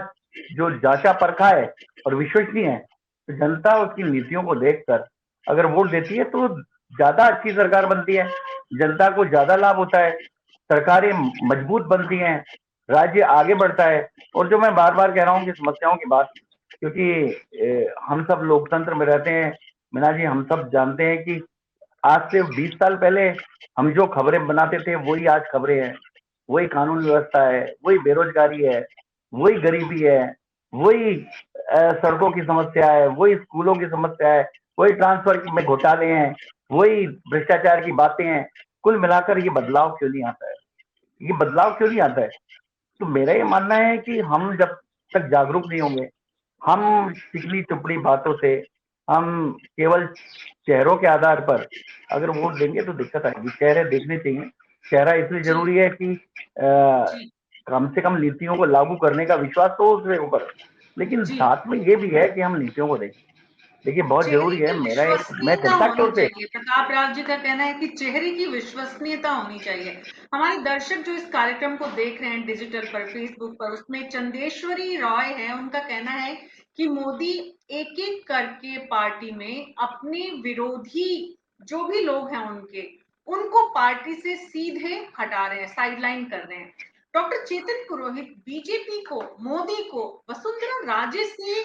जो जांचा परखा है और विश्वसनीय है तो जनता उसकी नीतियों को देखकर अगर वोट देती है तो ज्यादा अच्छी सरकार बनती है, जनता को ज्यादा लाभ होता है, सरकारें मजबूत बनती हैं, राज्य आगे बढ़ता है। और जो मैं बार बार कह रहा हूँ कि समस्याओं की बात, क्योंकि हम सब लोकतंत्र में रहते हैं मीना जी, हम सब जानते हैं कि आज से 20 साल पहले हम जो खबरें बनाते थे वही आज खबरें हैं, वही कानून व्यवस्था है, वही बेरोजगारी है, वही गरीबी है, वही सड़कों की समस्या है, वही स्कूलों की समस्या है, वही ट्रांसफर में घोटाले हैं, वही भ्रष्टाचार की बातें हैं। कुल मिलाकर ये बदलाव क्यों नहीं आता है, ये बदलाव क्यों नहीं आता है? तो मेरा ये मानना है कि हम जब तक जागरूक नहीं होंगे, हम चिकनी चुपड़ी बातों से, हम केवल चेहरों के आधार पर अगर वोट देंगे तो दिक्कत आएगी। चेहरे देखने चाहिए। चेहरा इसलिए जरूरी है कि कम से कम नीतियों को लागू करने का विश्वास तो उसके ऊपर, लेकिन साथ में ये भी है कि हम नीतियों को देखें। देखिए बहुत जरूरी है। मैं जनता की ओर से, प्रताप राव जी का कहना है कि चेहरे की विश्वसनीयता होनी चाहिए। हमारे दर्शक जो इस कार्यक्रम को देख रहे हैं डिजिटल पर, फेसबुक पर, उसमें चंदेश्वरी रॉय है, उनका कहना है कि मोदी एक एक करके पार्टी में अपने विरोधी जो भी लोग हैं उनको पार्टी से सीधे हटा रहे हैं, साइडलाइन कर रहे हैं। डॉक्टर चेतन पुरोहित बीजेपी को, मोदी को वसुंधरा राजे से,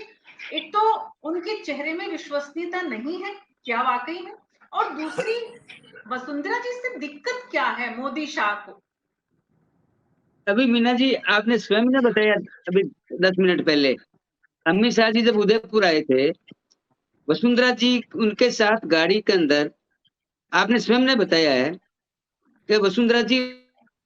एक तो उनके चेहरे में विश्वसनीयता नहीं है क्या वाकई में, और दूसरी वसुंधरा जी से दिक्कत क्या है मोदी शाह को? अभी मीना जी आपने स्वयं ने बताया अभी 10 मिनट पहले, अमित शाह जी जब उदयपुर आए थे, वसुंधरा जी उनके साथ गाड़ी के अंदर, आपने स्वयं ने बताया है कि वसुंधरा जी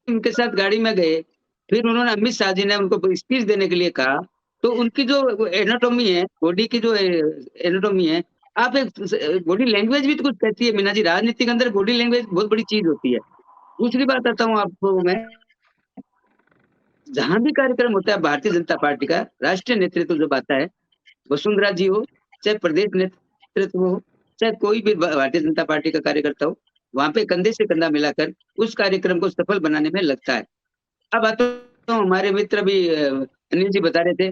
उनके साथ गाड़ी में गए, फिर उन्होंने अमित शाह जी ने उनको स्पीच देने के लिए कहा, तो उनकी जो एनाटॉमी है, बॉडी की जो एनाटॉमी है, आप एक बॉडी लैंग्वेज भी तो कुछ कहती है मीना जी, राजनीति के अंदर बॉडी लैंग्वेज बहुत बड़ी चीज होती है। दूसरी बात आता हूँ आपको मैं, जहां भी कार्यक्रम होता है भारतीय जनता पार्टी का, राष्ट्रीय नेतृत्व जब आता है, वसुंधरा जी हो, चाहे प्रदेश नेतृत्व हो, चाहे कोई भी भारतीय जनता पार्टी का कार्यकर्ता हो, वहां पे कंधे से कंधा मिलाकर उस कार्यक्रम को सफल बनाने में लगता है। अब आता हूँ, हमारे मित्र भी अनिल जी बता रहे थे,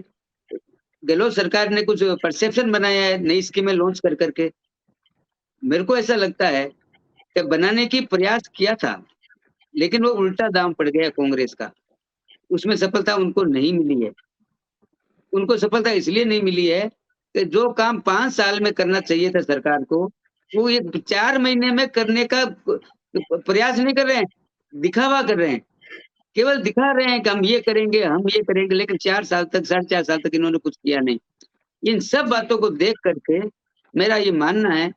गहलोत सरकार ने कुछ परसेप्शन बनाया है नई स्कीमें लॉन्च कर करके। मेरे को ऐसा लगता है कि बनाने की प्रयास किया था, लेकिन वो उल्टा दाम पड़ गया कांग्रेस का, उसमें सफलता उनको नहीं मिली है। उनको सफलता इसलिए नहीं मिली है कि जो काम 5 साल में करना चाहिए था सरकार को, वो ये 4 महीने में करने का प्रयास नहीं कर रहे हैं, दिखावा कर रहे हैं, केवल दिखा रहे हैं कि हम ये करेंगे, लेकिन 4 साल तक, 4.5 साल तक इन्होंने कुछ किया नहीं। इन सब बातों को देख करके मेरा ये मानना है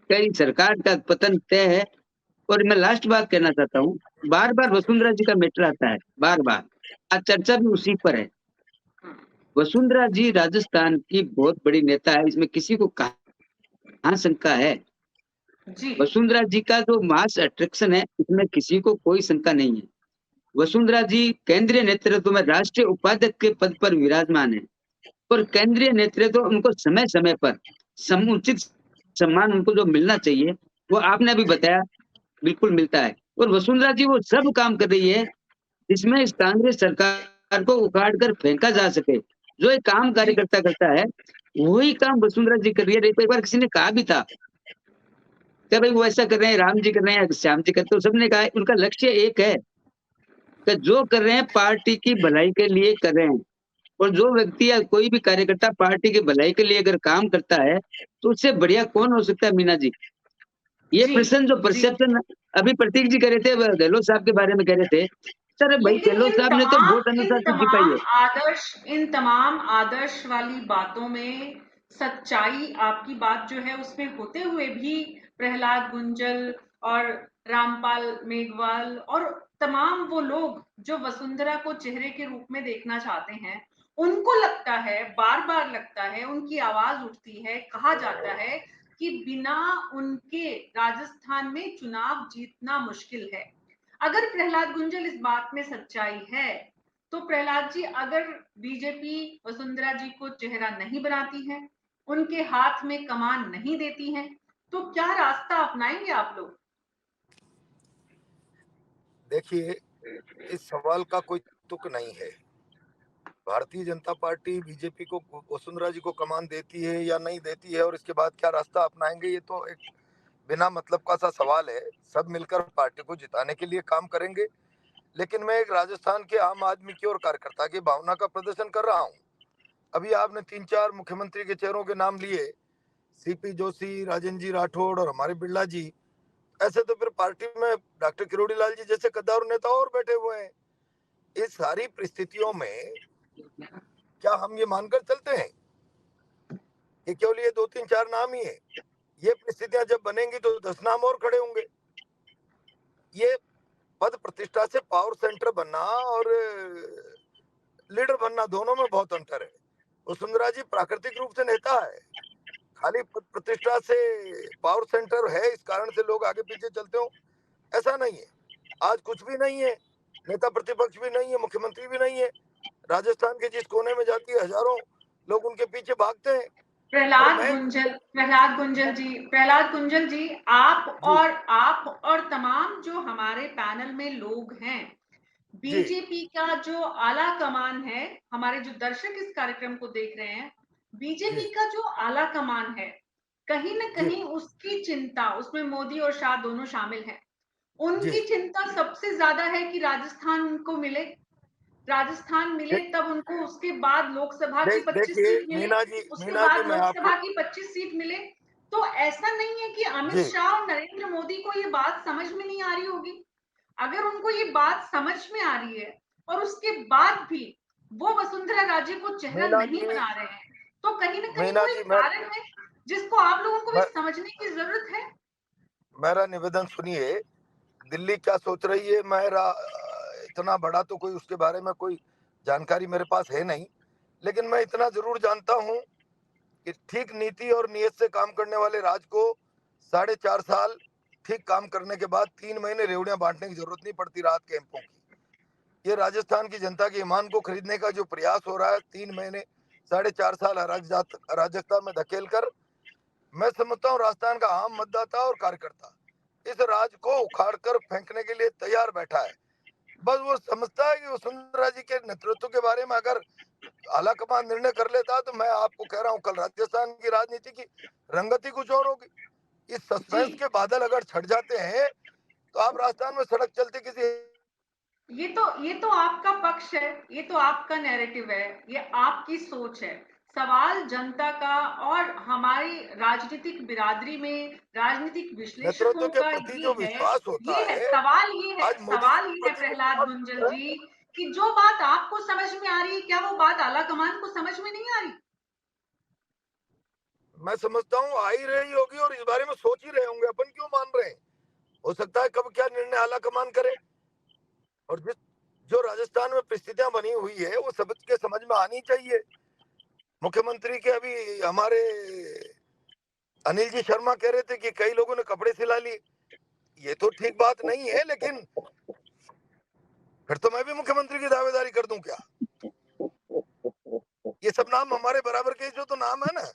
कि सरकार का पतन तय है। और मैं लास्ट बात कहना चाहता हूँ, बार बार वसुंधरा जी का मैटर आता है, बार बार, आज चर्चा भी उसी पर है। वसुंधरा जी राजस्थान की बहुत बड़ी नेता है, इसमें किसी को कहाँ शंका है। वसुंधरा जी का जो मास अट्रैक्शन है, इसमें किसी को कोई शंका नहीं है। वसुंधरा जी केंद्रीय नेतृत्व में राष्ट्रीय उपाध्यक्ष के पद पर विराजमान है, और केंद्रीय नेतृत्व उनको समय समय पर समुचित सम्मान उनको जो मिलना चाहिए वो आपने अभी बताया बिल्कुल मिलता है। और वसुंधरा जी वो सब काम कर रही है जिसमें इस कांग्रेस सरकार को उखाड़ कर फेंका जा सके। जो एक काम कार्यकर्ता करता है वही काम वसुंधरा जी कर रही है। एक बार किसी ने कहा भी था कि भाई वो ऐसा कर रहे हैं, राम जी कर रहे हैं, श्याम जी करते, तो सबने कहा उनका लक्ष्य एक है कि जो कर रहे हैं पार्टी की भलाई के लिए कर रहे हैं। और जो व्यक्ति या कोई भी कार्यकर्ता पार्टी की भलाई के लिए अगर काम करता है तो उससे बढ़िया कौन हो सकता है मीना जी। ये प्रश्न जो परसेप्शन अभी प्रतीक जी कह रहे थे, गहलोत साहब के बारे में कह रहे थे, सर भाई गहलोत साहब ने तो वोट अनुसार तो जिताई है। इन तमाम आदर्श वाली बातों में सच्चाई आपकी बात जो है उसमें होते हुए भी प्रहलाद गुंजल और रामपाल मेघवाल और तमाम वो लोग जो वसुंधरा को चेहरे के रूप में देखना चाहते हैं, उनको लगता है, बार-बार लगता है, उनकी आवाज़ उठती है, कहा जाता है कि बिना उनके राजस्थान में चुनाव जीतना मुश्किल है। अगर प्रहलाद गुंजल इस बात में सच्चाई है, तो प्रहलाद जी अगर बीजेपी वसुंधरा जी को चेहरा नहीं बनाती है, उनके हाथ में कमान नहीं देती है, तो क्या रास्ता अपनाएंगे आप लोग? देखिए, इस सवाल का कोई तुक नहीं है। भारतीय जनता पार्टी बीजेपी को, वसुंधरा जी को कमान देती है या नहीं देती है, और इसके बाद क्या रास्ता अपनाएंगे, ये तो एक बिना मतलब का सा सवाल है। सब मिलकर पार्टी को जिताने के लिए काम करेंगे, लेकिन मैं एक राजस्थान के आम आदमी की और कार्यकर्ता की भावना का प्रदर्शन कर रहा हूँ। अभी आपने 3-4 मुख्यमंत्री के चेहरों के नाम लिए, सीपी जोशी, राजेंद्र जी राठौड़ और हमारे बिरला जी। ऐसे तो फिर पार्टी में डॉक्टर किरोड़ी लाल जी जैसे कद्दावर नेता और बैठे हुए हैं। इस सारी परिस्थितियों में क्या हम ये मानकर चलते हैं कि केवल ये 2-3-4 नाम ही है? ये परिस्थितियां जब बनेंगी तो 10 नाम और खड़े होंगे। ये पद प्रतिष्ठा से पावर सेंटर बनना और लीडर बनना, दोनों में बहुत अंतर है। वसुंधरा जी प्राकृतिक रूप से नेता है, खाली पद प्रतिष्ठा से पावर सेंटर है इस कारण से लोग आगे पीछे चलते हो, ऐसा नहीं है। आज कुछ भी नहीं है, नेता प्रतिपक्ष भी नहीं है, मुख्यमंत्री भी नहीं है। राजस्थान के जिस कोने में जाती है, हजारों लोग उनके पीछे भागते हैं। प्रहलाद गुंजल जी, आप और तमाम जो हमारे पैनल में लोग हैं, बीजेपी का जो आला कमान है, हमारे जो दर्शक इस कार्यक्रम को देख रहे हैं, बीजेपी का जो आला कमान है, कहीं न कहीं उसकी चिंता, उसमें मोदी और शाह दोनों शामिल हैं। उनकी चिंता सबसे ज्यादा है कि राजस्थान उनको मिले, राजस्थान मिले तब उनको उसके बाद लोकसभा की 25 सीट मिले, उसके बाद लोकसभा की 25 सीट मिले। तो ऐसा नहीं है कि अमित शाह और नरेंद्र मोदी को ये बात समझ में नहीं आ रही होगी। अगर उनको ये बात समझ में आ रही है और उसके बाद भी वो वसुंधरा राजे को चेहरा नहीं बना रहे हैं, तो कहीं ना कहीं कोई कारण है जिसको आप लोगों को भी समझने की जरूरत है। मेरा निवेदन सुनिए, दिल्ली क्या सोच रही है, मेरा इतना बड़ा तो कोई उसके बारे में कोई जानकारी मेरे पास है नहीं, लेकिन मैं इतना जरूर जानता हूं कि ठीक नीति और नियत से काम करने वाले राज को 4.5 साल ठीक काम करने के बाद 3 महीने रेवड़ियां बांटने की जरूरत नहीं पड़ती राहत कैंपों की। ये राजस्थान की जनता के ईमान को खरीदने का जो प्रयास हो रहा है, 3 महीने 4.5 साल अराजकता में धकेल कर, मैं समझता हूँ राजस्थान का आम मतदाता और कार्यकर्ता इस राज को उखाड़ कर फेंकने के लिए तैयार बैठा है। बस वो समझता है कि वसुंधरा जी के नेतृत्व के बारे में अगर आला कमान निर्णय कर लेता, तो मैं आपको कह रहा हूँ कल राजस्थान की राजनीति की रंगत ही कुछ और होगी। इस सस्पेंस के बादल अगर छट जाते हैं तो आप राजस्थान में सड़क चलते किसी, ये तो आपका पक्ष है, ये तो आपका नैरेटिव है, ये आपकी सोच है। सवाल जनता का और हमारी राजनीतिक बिरादरी में राजनीतिक विश्लेषकों का जो विश्वास होता है, सवाल ये है प्रहलाद गुंजल जी कि जो बात आपको समझ में आ रही है, क्या वो बात आला कमान को समझ में नहीं आ रही? मैं समझता हूँ आ ही रही होगी और इस बारे में सोच ही रहे होंगे। अपन क्यों मान रहे हैं? हो सकता है कब क्या निर्णय आला कमान करे, और जो राजस्थान में परिस्थितियां बनी हुई है वो सबके समझ में आनी चाहिए। मुख्यमंत्री के अभी हमारे अनिल जी शर्मा कह रहे थे कि कई लोगों ने कपड़े सिला लिए। ये तो ठीक बात नहीं है, लेकिन फिर तो मैं भी मुख्यमंत्री की दावेदारी कर दूं क्या? ये सब नाम हमारे बराबर के जो तो नाम है ना,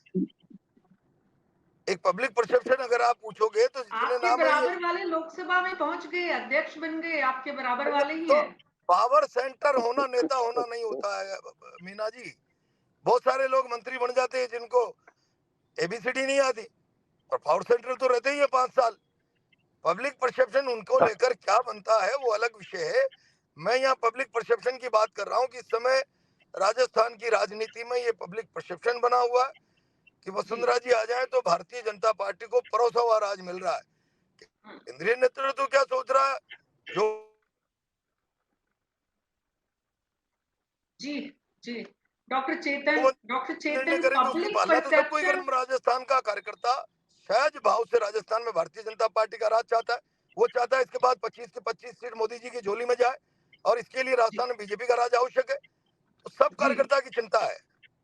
एक पब्लिक परसेप्शन अगर आप पूछोगे तो जितने आपके नाम बराबर वाले लोकसभा में पहुंच गए, अध्यक्ष बन गए, आपके बराबर वाले ही तो हैं। पावर सेंटर होना नेता होना नहीं होता है मीना जी। बहुत सारे लोग मंत्री बन जाते हैं जिनको एबीसीडी नहीं आती, और पावर सेंटर तो रहते ही है 5 साल। पब्लिक परसेप्शन उनको लेकर क्या बनता है वो अलग विषय है। मैं यहाँ पब्लिक परसेप्शन की बात कर रहा हूँ कि इस समय राजस्थान की राजनीति में ये पब्लिक परसेप्शन बना हुआ है कि वसुंधरा जी आ जाए तो भारतीय जनता पार्टी को परोसा हुआ राज मिल रहा है। केंद्रीय नेतृत्व क्या सोच रहा है? जो जी डॉक्टर चेतन पब्लिक परसेप्शन, राजस्थान का कार्यकर्ता सहज भाव से राजस्थान में भारतीय जनता पार्टी का राज चाहता है। वो चाहता है इसके बाद 25 की 25 सीट मोदी जी की झोली में जाए, और इसके लिए राजस्थान में बीजेपी का राज आवश्यक है। तो सब जी कार्यकर्ता की चिंता है।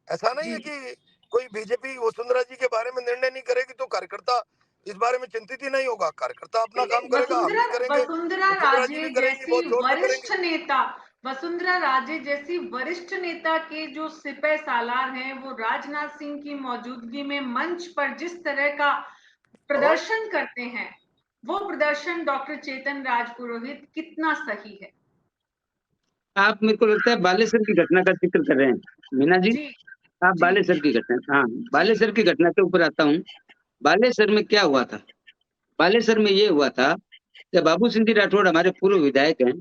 ऐसा नहीं है जी कि कोई बीजेपी वसुंधरा जी के बारे में निर्णय नहीं करेगी तो कार्यकर्ता इस बारे में चिंतित ही नहीं होगा। कार्यकर्ता अपना काम देखिए, करेगा, हम वसुंधरा भी करेंगे, वसुंधरा वसुंधरा जी राजे भी करेंगी, जैसी बहुत जोर से वरिष्ठ करेंगे। नेता, वसुंधरा राजे जैसी वरिष्ठ नेता के जो सिपह सालार हैं, वो राजनाथ सिंह की मौजूदगी में मंच पर जिस तरह का और प्रदर्शन करते हैं, वो प्रदर्शन डॉक्टर चेतन राज पुरोहित कितना सही है? आप, मेरे को लगता है बालेसर की घटना का जिक्र कर रहे हैं मीना जी। जी आप जी बालेसर की घटना, हाँ, जी बालेसर की घटना के ऊपर आता हूँ। बालेसर में क्या हुआ था? बालेसर में ये हुआ था कि बाबू सिंह जी राठौड़ हमारे पूर्व विधायक हैं,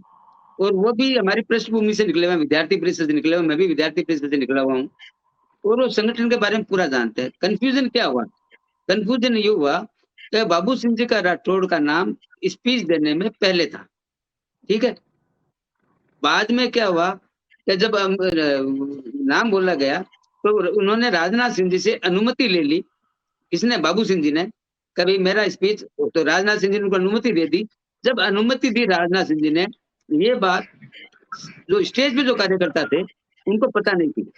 और वो भी हमारी पृष्ठभूमि से निकले हुए, विद्यार्थी परिषद से निकले हुए, मैं भी विद्यार्थी परिषद से निकला हुआ हूँ, और वो संगठन के बारे में पूरा जानते हैं। कंफ्यूजन क्या हुआ? कंफ्यूजन ये हुआ कि बाबू सिंह जी का राठौड़ का नाम स्पीच देने में पहले था, ठीक है। बाद में क्या हुआ कि जब नाम बोला गया तो उन्होंने राजनाथ सिंह जी से अनुमति ले ली। किसने? बाबू सिंह जी ने। कभी मेरा स्पीच, तो राजनाथ सिंह जी ने उनको अनुमति दे दी। जब अनुमति दी राजनाथ सिंह जी ने, ये बात जो स्टेज पे जो कार्यकर्ता थे उनको पता नहीं थी।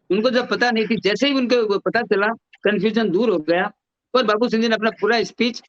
उनको जब पता नहीं थी, जैसे ही उनको पता चला, कंफ्यूजन दूर हो गया, और बाबू सिंह जी ने अपना पूरा स्पीच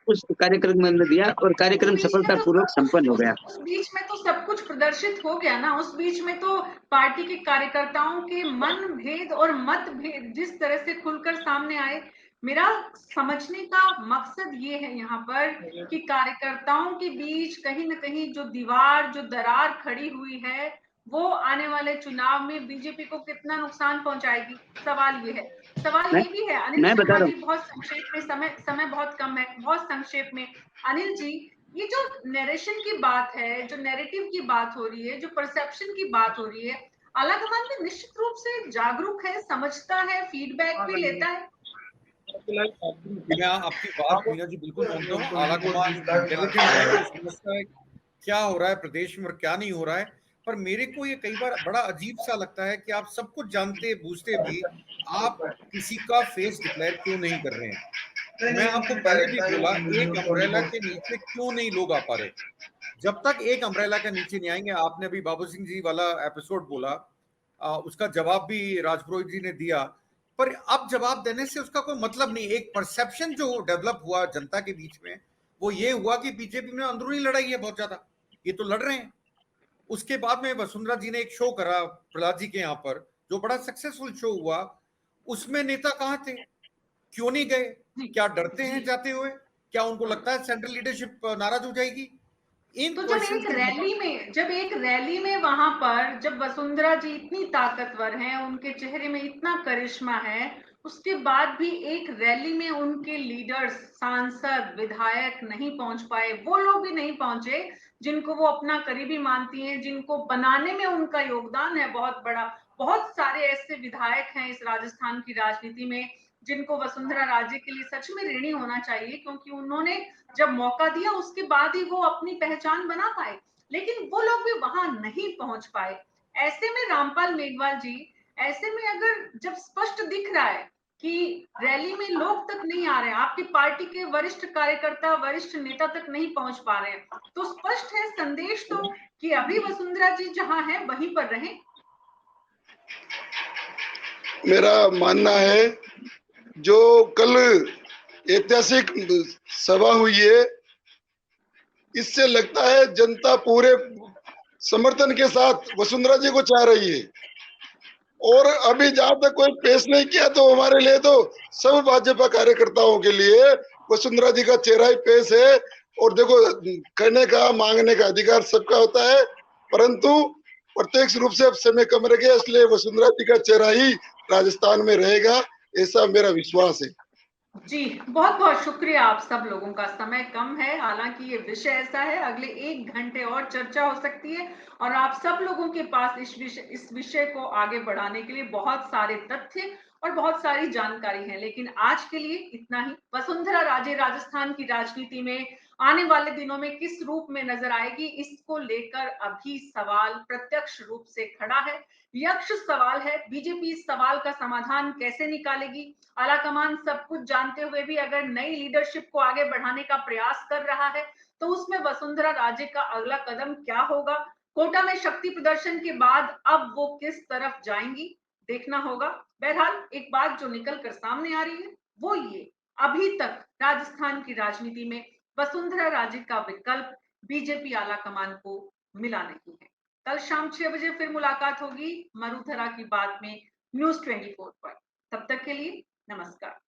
उस कार्यक्रम में दिया, और उस कार्यक्रम बीच में तो सफलतापूर्वक संपन्न हो गया। उस बीच में तो सब कुछ प्रदर्शित हो गया ना। उस बीच में तो पार्टी के कार्यकर्ताओं के मन भेद और मतभेद जिस तरह से खुलकर सामने आए। मेरा समझने का मकसद ये है यहाँ पर कि कार्यकर्ताओं के बीच कहीं न कहीं जो दीवार, जो दरार खड़ी हुई है, वो आने वाले चुनाव में बीजेपी को कितना नुकसान पहुंचाएगी? सवाल ये है। सवाल मैं ये भी है, अनिल मैं बता शर्मा रहा जी, हूँ। बहुत संक्षेप में, समय बहुत कम है, बहुत संक्षेप में। अनिल जी, ये जो नरेशन की बात है, जो नैरेटिव की बात हो रही है, जो परसेप्शन की बात हो रही है, आलाकमान भी निश्चित रूप से जागरूक है, समझता है, फीडबैक भी लेता है। मैं आपकी बात मीना जी बिल्कुल मानता हूँ। आलाकमान इंटेलिजेंट है, वो समझता है क्या हो रहा है प्रदेश में और क्या नहीं हो रहा है। पर मेरे को ये कई बार बड़ा अजीब सा लगता है कि आप सब कुछ जानते बूझते भी आप किसी का फेस डिक्लेयर क्यों नहीं कर रहे हैं। मैं आपको पहले भी बोला, एक अम्ब्रेला के नीचे क्यों नहीं लोग आ पा रहे। जब तक एक अम्ब्रेला के नीचे नहीं आएंगे, आपने अभी बाबू सिंह जी वाला एपिसोड बोला, उसका जवाब भी राजपुरोहित जी ने दिया, पर अब जवाब देने से उसका कोई मतलब नहीं। एक परसेप्शन जो डेवलप हुआ जनता के बीच में, वो ये हुआ कि बीजेपी में अंदरूनी लड़ाई है बहुत ज्यादा, ये तो लड़ रहे हैं। उसके बाद में वसुंधरा जी ने एक शो करा प्रहलाद जी के यहाँ पर, जो बड़ा सक्सेसफुल शो हुआ। उसमें नेता कहाँ थे? क्यों नहीं गए? जी क्या डरते हैं जी जाते हुए? क्या उनको लगता है सेंट्रल लीडरशिप नाराज हो जाएगी? इन तो क्वेश्चन के जब एक रैली में वहां पर जब वसुंधरा जी इतनी ताकतवर हैं, उनके चेहरे में इतना करिश्मा है, उसके बाद भी एक रैली में उनके लीडर्स, सांसद, विधायक नहीं पहुंच पाए। वो लोग भी नहीं पहुंचे जिनको वो अपना करीबी मानती हैं, जिनको बनाने में उनका योगदान है बहुत बड़ा। बहुत सारे ऐसे विधायक हैं इस राजस्थान की राजनीति में जिनको वसुंधरा राजे के लिए सच में ऋणी होना चाहिए, क्योंकि उन्होंने जब मौका दिया उसके बाद ही वो अपनी पहचान बना पाए। लेकिन वो लोग भी वहां नहीं पहुंच पाए। ऐसे में रामपाल मेघवाल जी, ऐसे में अगर जब स्पष्ट दिख रहा है कि रैली में लोग तक नहीं आ रहे हैं, आपकी पार्टी के वरिष्ठ कार्यकर्ता, वरिष्ठ नेता तक नहीं पहुंच पा रहे हैं, तो स्पष्ट है संदेश तो कि अभी वसुंधरा जी जहां है वहीं पर रहें। मेरा मानना है जो कल ऐतिहासिक सभा हुई है, इससे लगता है जनता पूरे समर्थन के साथ वसुंधरा जी को चाह रही है। और अभी जहां तक कोई पेश नहीं किया तो हमारे लिए तो सब भाजपा कार्यकर्ताओं के लिए वसुंधरा जी का चेहरा ही पेश है। और देखो, कहने का मांगने का अधिकार सबका होता है, परंतु प्रत्यक्ष रूप से अब समय कम रह गया, इसलिए वसुंधरा जी का चेहरा ही राजस्थान में रहेगा, ऐसा मेरा विश्वास है। जी, बहुत-बहुत शुक्रिया आप सब लोगों का। समय कम है, हालांकि ये विषय ऐसा है, अगले 1 घंटे और चर्चा हो सकती है और आप सब लोगों के पास इस विषय को आगे बढ़ाने के लिए बहुत सारे तथ्य और बहुत सारी जानकारी है। लेकिन आज के लिए इतना ही। वसुंधरा राजे राजस्थान की राजनीति में आने वाले दिनों में किस रूप में नजर आएगी, इसको लेकर अभी सवाल प्रत्यक्ष रूप से खड़ा है। यक्ष सवाल है, बीजेपी इस सवाल का समाधान कैसे निकालेगी? आलाकमान सब कुछ जानते हुए भी अगर नई लीडरशिप को आगे बढ़ाने का प्रयास कर रहा है, तो उसमें वसुंधरा राजे का अगला कदम क्या होगा? कोटा में शक्ति प्रदर्शन के बाद अब वो किस तरफ जाएंगी देखना होगा। बहरहाल एक बात जो निकल कर सामने आ रही है वो ये, अभी तक राजस्थान की राजनीति में वसुंधरा राजे का विकल्प बीजेपी आला कमान को मिला नहीं है। कल शाम 6 बजे फिर मुलाकात होगी मरुधरा की बात में न्यूज़ 24 पर। तब तक के लिए नमस्कार।